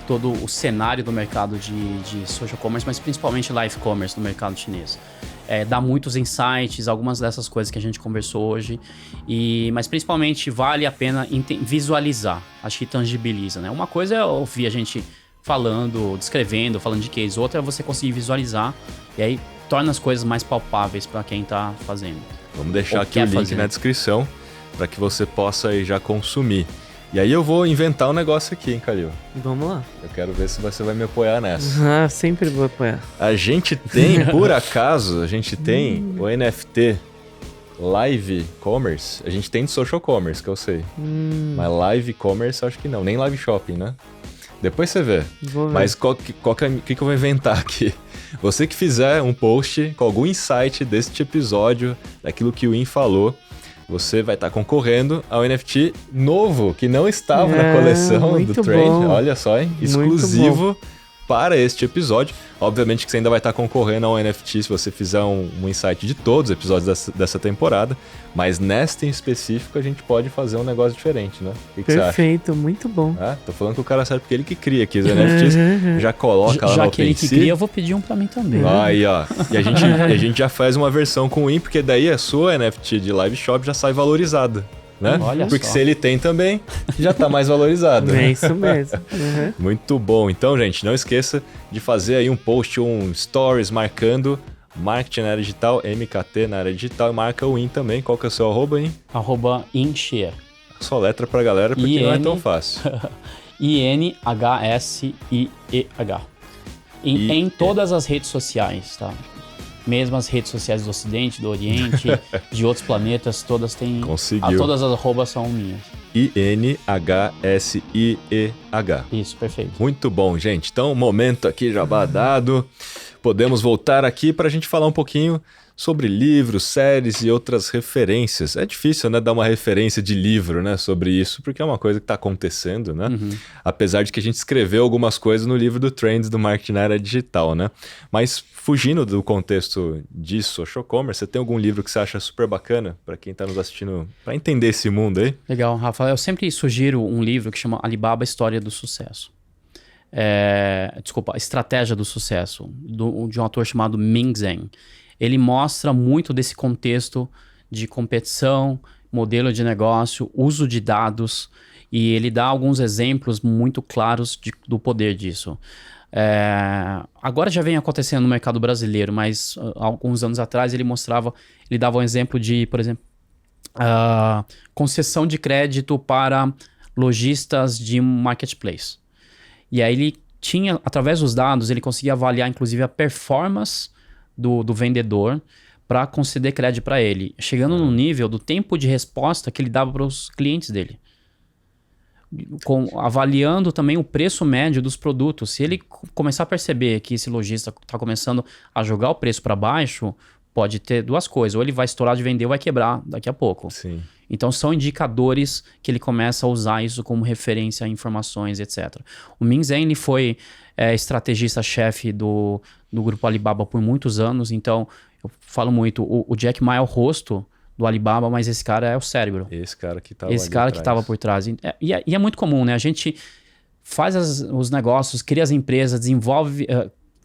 todo o cenário do mercado de social commerce, mas principalmente live commerce no mercado chinês. Dá muitos insights, algumas dessas coisas que a gente conversou hoje, mas principalmente vale a pena visualizar, acho que tangibiliza, né? Uma coisa é ouvir a gente falando, descrevendo, falando de case, outra é você conseguir visualizar e aí torna as coisas mais palpáveis para quem está fazendo. Vamos deixar aqui o link na descrição para que você possa aí já consumir. E aí eu vou inventar um negócio aqui, hein, Calil? Vamos lá. Eu quero ver se você vai me apoiar nessa. Sempre vou apoiar. A gente tem, por acaso, o NFT Live Commerce. A gente tem de Social Commerce, que eu sei. Mas Live Commerce, acho que não. Nem Live Shopping, né? Depois você vê. Vou ver. Mas o que eu vou inventar aqui? Você que fizer um post com algum insight deste episódio, daquilo que o In falou, você vai estar concorrendo ao NFT novo, que não estava na coleção do Trend. Bom. Olha só, hein? Exclusivo para este episódio. Obviamente que você ainda vai estar concorrendo ao NFT se você fizer um insight de todos os episódios dessa temporada. Mas nesta em específico a gente pode fazer um negócio diferente, né? O que você acha? Perfeito, muito bom. Tô falando que o cara sabe porque ele que cria aqui os NFTs. Já coloca lá no Já que ele que OpenSea. cria, eu vou pedir um para mim também. Aí, ó. E a gente já faz uma versão com o In, porque daí a sua NFT de Live Shop já sai valorizada, né? Olha porque só. se ele tem também, já tá mais valorizado. É isso mesmo. Muito bom. Então, gente, não esqueça de fazer aí um post, um stories marcando Marketing na área digital, MKT na área digital, e marca o In também. Qual que é o seu arroba, In? @Inchê. Só letra pra galera, porque não é tão fácil. INHSIEH. Em todas as redes sociais, tá? Mesmo as redes sociais do Ocidente, do Oriente, de outros planetas, todas têm... Conseguiu. Todas as arrobas são minhas. INHSIEH. Isso, perfeito. Muito bom, gente. Então, momento aqui jabá dado. Podemos voltar aqui para a gente falar um pouquinho sobre livros, séries e outras referências. É difícil, né, dar uma referência de livro, né, sobre isso, porque é uma coisa que está acontecendo, né? Apesar de que a gente escreveu algumas coisas no livro do Trends do Marketing na Era Digital, né? Mas fugindo do contexto de social commerce, você tem algum livro que você acha super bacana para quem está nos assistindo, para entender esse mundo aí? Legal, Rafa. Eu sempre sugiro um livro que chama Alibaba História do Sucesso. Estratégia do Sucesso, de um autor chamado Ming Zheng. Ele mostra muito desse contexto de competição, modelo de negócio, uso de dados, e ele dá alguns exemplos muito claros do poder disso. Agora já vem acontecendo no mercado brasileiro, mas alguns anos atrás ele dava um exemplo de, por exemplo, concessão de crédito para lojistas de marketplace. E aí ele tinha, através dos dados, ele conseguia avaliar inclusive a performance do vendedor para conceder crédito para ele, chegando no nível do tempo de resposta que ele dava para os clientes dele. Avaliando também o preço médio dos produtos. Se ele começar a perceber que esse lojista está começando a jogar o preço para baixo, pode ter duas coisas. Ou ele vai estourar de vender ou vai quebrar daqui a pouco. Sim. Então, são indicadores que ele começa a usar isso como referência a informações, etc. O Ming Zheng ele foi estrategista-chefe do grupo Alibaba por muitos anos. Então, eu falo muito, o Jack Ma é o rosto do Alibaba, mas esse cara é o cérebro. Esse cara que estava por trás. E é muito comum, né? A gente faz os negócios, cria as empresas, desenvolve,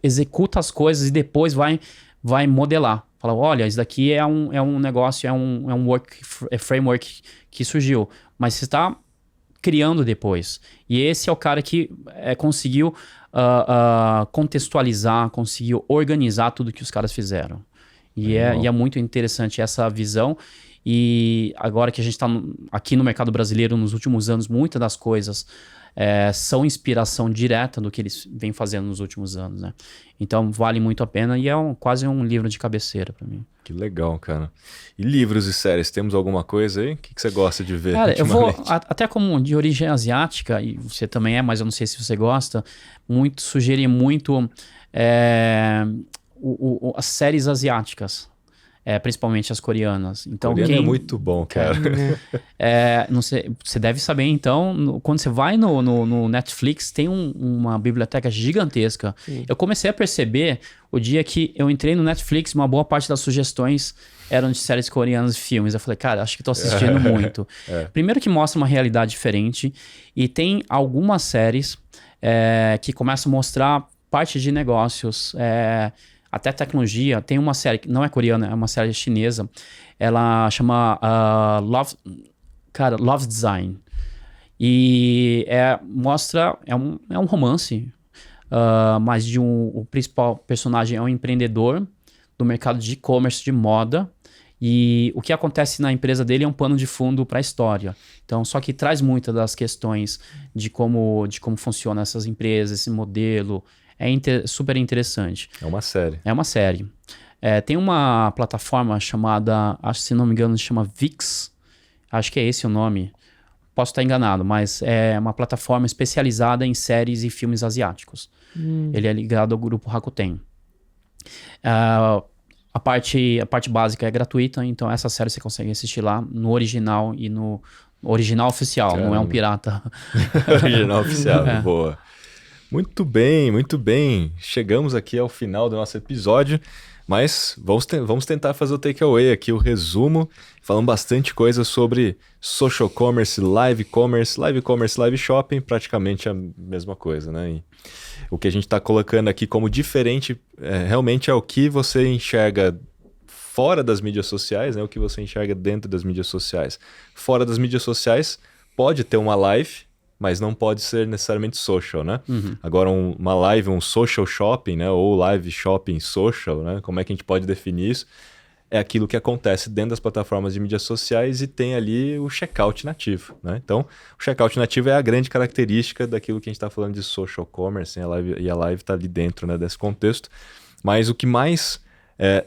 executa as coisas e depois vai modelar. Fala, olha, isso daqui é um negócio, é um framework que surgiu, mas você está criando depois. E esse é o cara que conseguiu contextualizar, conseguiu organizar tudo que os caras fizeram. E é muito interessante essa visão. E agora que a gente está aqui no mercado brasileiro nos últimos anos, muitas das coisas são inspiração direta do que eles vêm fazendo nos últimos anos, né? Então vale muito a pena e é quase um livro de cabeceira para mim. Que legal, cara. E livros e séries, temos alguma coisa aí? O que você gosta de ver? Cara, eu vou, até como de origem asiática, e você também mas eu não sei se você gosta, sugerir muito as séries asiáticas. Principalmente as coreanas. Então, coreano é muito bom, cara. Não sei, você deve saber, então, quando você vai no Netflix, tem uma biblioteca gigantesca. Sim. Eu comecei a perceber, o dia que eu entrei no Netflix, uma boa parte das sugestões eram de séries coreanas e filmes. Eu falei, cara, acho que tô assistindo muito. Primeiro que mostra uma realidade diferente, e tem algumas séries que começam a mostrar parte de negócios, até tecnologia. Tem uma série que não é coreana, é uma série chinesa. Ela chama Love Design. E mostra... É um romance, mas o principal personagem é um empreendedor do mercado de e-commerce de moda. E o que acontece na empresa dele é um pano de fundo para a história. Então, só que traz muitas das questões de como funcionam essas empresas, esse modelo. Super interessante. É uma série. É uma série. Tem uma plataforma chamada, acho que se não me engano, se chama VIX. Acho que é esse o nome. Posso estar enganado, mas é uma plataforma especializada em séries e filmes asiáticos. Ele é ligado ao grupo Rakuten. A parte básica é gratuita, então essa série você consegue assistir lá no original e no original oficial, não é um pirata. Original oficial, boa. Muito bem, muito bem. Chegamos aqui ao final do nosso episódio, mas vamos tentar fazer o takeaway aqui, o resumo. Falamos bastante coisa sobre social commerce, live commerce, live shopping, praticamente a mesma coisa, né? E o que a gente está colocando aqui como diferente realmente é o que você enxerga fora das mídias sociais, né? O que você enxerga dentro das mídias sociais. Fora das mídias sociais, pode ter uma live, mas não pode ser necessariamente social, né? Agora, uma live, um social shopping, né? Ou live shopping social, né? Como é que a gente pode definir isso? É aquilo que acontece dentro das plataformas de mídias sociais e tem ali o checkout nativo, né? Então, o checkout nativo é a grande característica daquilo que a gente está falando de social commerce, e a live está ali dentro, né, desse contexto. Mas o que mais,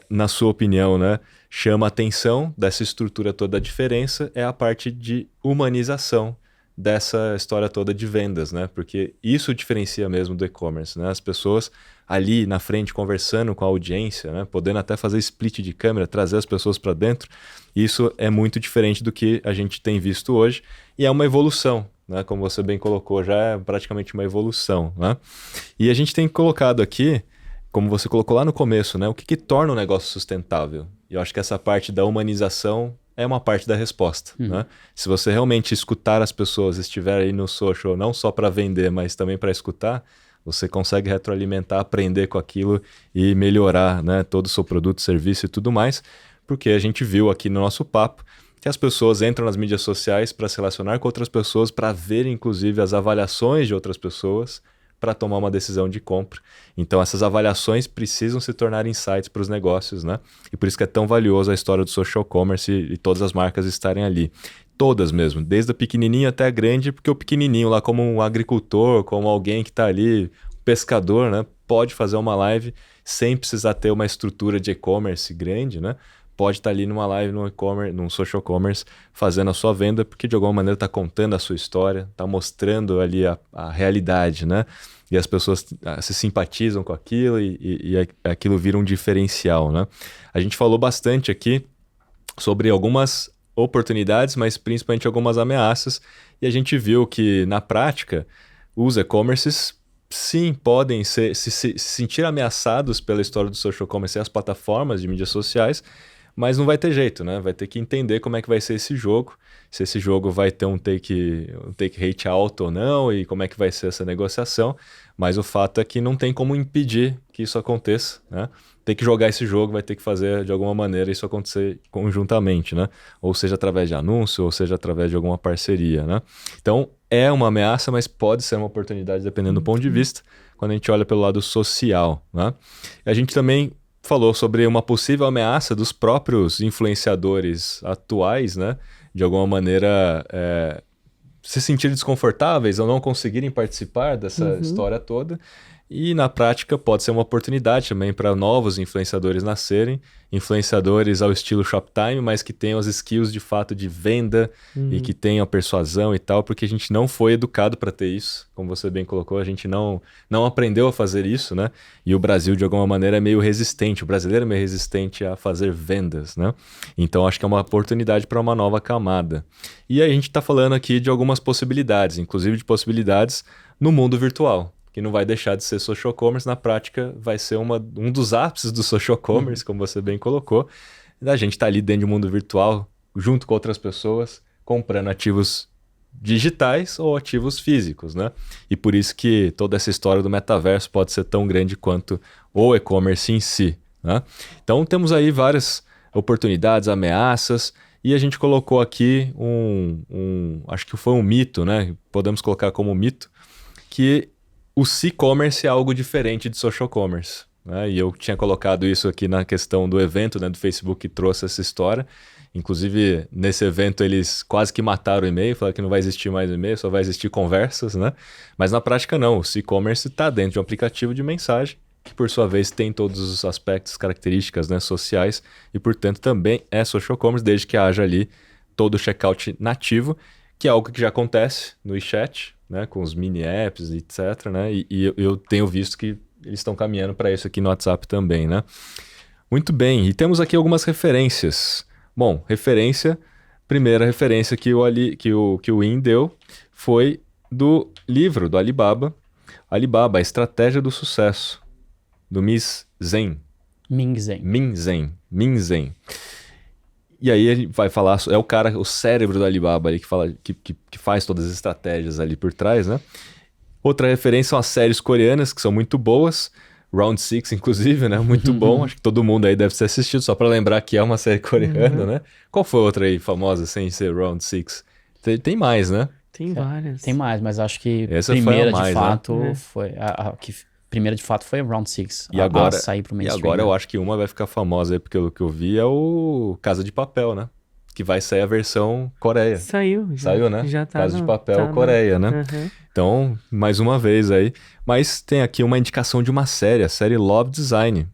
na sua opinião, né, chama a atenção dessa estrutura toda da diferença é a parte de humanização dessa história toda de vendas, né? Porque isso diferencia mesmo do e-commerce, né? As pessoas ali na frente conversando com a audiência, né? Podendo até fazer split de câmera, trazer as pessoas para dentro. Isso é muito diferente do que a gente tem visto hoje e é uma evolução, né? Como você bem colocou, já é praticamente uma evolução, né? E a gente tem colocado aqui, como você colocou lá no começo, né? O que torna o negócio sustentável? E eu acho que essa parte da humanização é uma parte da resposta, né? Se você realmente escutar as pessoas, estiver aí no social, não só para vender, mas também para escutar, você consegue retroalimentar, aprender com aquilo e melhorar, né, todo o seu produto, serviço e tudo mais, porque a gente viu aqui no nosso papo que as pessoas entram nas mídias sociais para se relacionar com outras pessoas, para ver inclusive as avaliações de outras pessoas, para tomar uma decisão de compra. Então essas avaliações precisam se tornar insights para os negócios, né? E por isso que é tão valioso a história do social commerce e todas as marcas estarem ali. Todas mesmo, desde a pequenininha até a grande, porque o pequenininho lá como um agricultor, como alguém que está ali, um pescador, né? Pode fazer uma live sem precisar ter uma estrutura de e-commerce grande, né? Pode estar ali numa live, num e-commerce, num social commerce, fazendo a sua venda, porque de alguma maneira está contando a sua história, está mostrando ali a realidade, né? E as pessoas se simpatizam com aquilo e aquilo vira um diferencial, né? A gente falou bastante aqui sobre algumas oportunidades, mas principalmente algumas ameaças, e a gente viu que, na prática, os e-commerces sim, podem se sentir ameaçados pela história do social commerce e as plataformas de mídias sociais, mas não vai ter jeito, né? Vai ter que entender como é que vai ser esse jogo, se esse jogo vai ter um take rate alto ou não, e como é que vai ser essa negociação, mas o fato é que não tem como impedir que isso aconteça, né? Tem que jogar esse jogo, vai ter que fazer de alguma maneira isso acontecer conjuntamente, né? Ou seja, através de anúncio, ou seja, através de alguma parceria, né? Então, é uma ameaça, mas pode ser uma oportunidade dependendo do ponto de vista, quando a gente olha pelo lado social, né? A gente também falou sobre uma possível ameaça dos próprios influenciadores atuais, né? De alguma maneira se sentirem desconfortáveis ou não conseguirem participar dessa história toda. E na prática pode ser uma oportunidade também para novos influenciadores nascerem, influenciadores ao estilo Shoptime, mas que tenham as skills de fato de venda e que tenham a persuasão e tal, porque a gente não foi educado para ter isso, como você bem colocou, a gente não aprendeu a fazer isso, né? E o Brasil de alguma maneira é meio resistente, o brasileiro é meio resistente a fazer vendas, né? Então acho que é uma oportunidade para uma nova camada. E aí a gente está falando aqui de algumas possibilidades, inclusive de possibilidades no mundo virtual, que não vai deixar de ser social commerce, na prática vai ser um dos ápices do social commerce, como você bem colocou. A gente está ali dentro do mundo virtual, junto com outras pessoas, comprando ativos digitais ou ativos físicos, né? E por isso que toda essa história do metaverso pode ser tão grande quanto o e-commerce em si, né? Então temos aí várias oportunidades, ameaças, e a gente colocou aqui acho que foi um mito, né? Podemos colocar como mito, que o e-commerce é algo diferente de social commerce, né? E eu tinha colocado isso aqui na questão do evento, né, do Facebook, que trouxe essa história. Inclusive, nesse evento, eles quase que mataram o e-mail, falaram que não vai existir mais e-mail, só vai existir conversas, né? Mas na prática não, o e-commerce está dentro de um aplicativo de mensagem, que por sua vez tem todos os aspectos, características, né, sociais, e portanto também é social commerce, desde que haja ali todo o checkout nativo, que é algo que já acontece no WeChat, né, com os mini apps, etc, né, e eu tenho visto que eles estão caminhando para isso aqui no WhatsApp também, né. Muito bem, e temos aqui algumas referências. Bom, primeira referência que o In deu foi do livro do Alibaba, a Estratégia do Sucesso, do Ming Zen. E aí ele vai falar, é o cara, o cérebro do Alibaba ali que faz todas as estratégias ali por trás, né? Outra referência são as séries coreanas, que são muito boas. Round Six, inclusive, né? Muito bom. Acho que todo mundo aí deve ter assistido, só para lembrar que é uma série coreana, né? Qual foi outra aí famosa sem ser Round Six? Tem mais, né? Tem várias. Tem mais, mas acho que essa primeira foi a mais, de fato né? foi primeira de fato foi Round Six. E agora, sair pro mainstream, agora né? eu acho que uma vai ficar famosa aí, porque o que eu vi é o Casa de Papel, né? Que vai sair a versão Coreia. Saiu, né? Já tá Casa de Papel Coreia, né? Uhum. Então, mais uma vez aí. Mas tem aqui uma indicação de uma série, a série Love Design,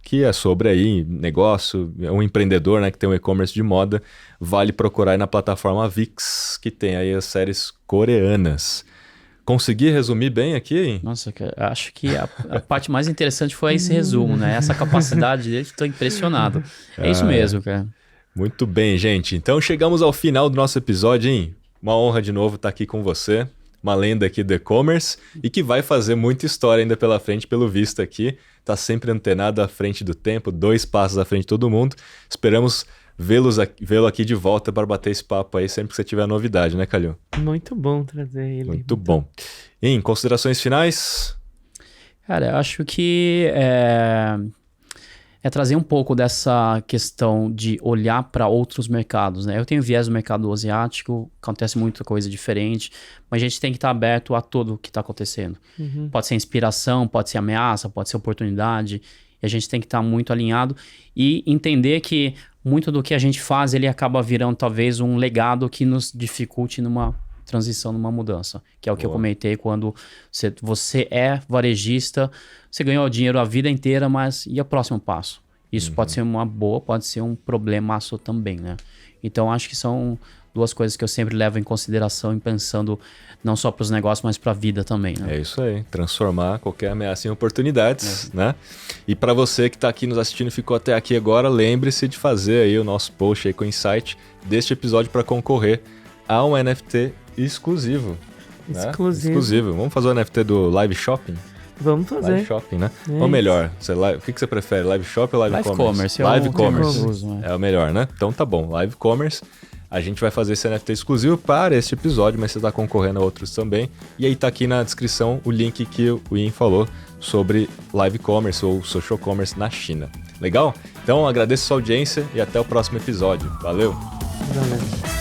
que é sobre aí negócio, é um empreendedor, né, que tem um e-commerce de moda. Vale procurar aí na plataforma VIX, que tem aí as séries coreanas. Consegui resumir bem aqui, hein? Nossa, cara, acho que a parte mais interessante foi esse resumo, né? Essa capacidade dele, estou impressionado. É isso mesmo, cara. Muito bem, gente. Então chegamos ao final do nosso episódio, hein? Uma honra de novo estar aqui com você, uma lenda aqui do e-commerce e que vai fazer muita história ainda pela frente, pelo visto aqui. Tá sempre antenado à frente do tempo, 2 passos à frente de todo mundo. Esperamos vê-lo aqui de volta para bater esse papo aí sempre que você tiver novidade, né, Calil? Muito bom trazer ele. Muito bom. Em considerações finais? Cara, eu acho que é trazer um pouco dessa questão de olhar para outros mercados, né? Eu tenho viés do mercado asiático, acontece muita coisa diferente, mas a gente tem que estar aberto a tudo o que está acontecendo. Pode ser inspiração, pode ser ameaça, pode ser oportunidade, e a gente tem que estar muito alinhado e entender que muito do que a gente faz, ele acaba virando talvez um legado que nos dificulte numa transição, numa mudança, que é o que eu comentei quando você é varejista, você ganhou dinheiro a vida inteira, mas e o próximo passo? Isso pode ser uma boa, pode ser um problemaço também, né? Então, acho que são 2 coisas que eu sempre levo em consideração, pensando não só para os negócios, mas para a vida também, né? É isso aí, transformar qualquer ameaça em oportunidades, né? E para você que está aqui nos assistindo e ficou até aqui agora, lembre-se de fazer aí o nosso post aí com o insight deste episódio para concorrer a um NFT exclusivo. Né? Exclusivo. Vamos fazer o NFT do Live Shopping? Vamos fazer. Live shopping, né? É Ou melhor, o que você prefere? Live shop ou live commerce? Live Live commerce commerce. É o melhor, né? Então tá bom. Live commerce. A gente vai fazer esse NFT exclusivo para este episódio, mas você está concorrendo a outros também. E aí tá aqui na descrição o link que o Ian falou sobre live commerce ou social commerce na China. Legal? Então agradeço a sua audiência e até o próximo episódio. Valeu! Valeu.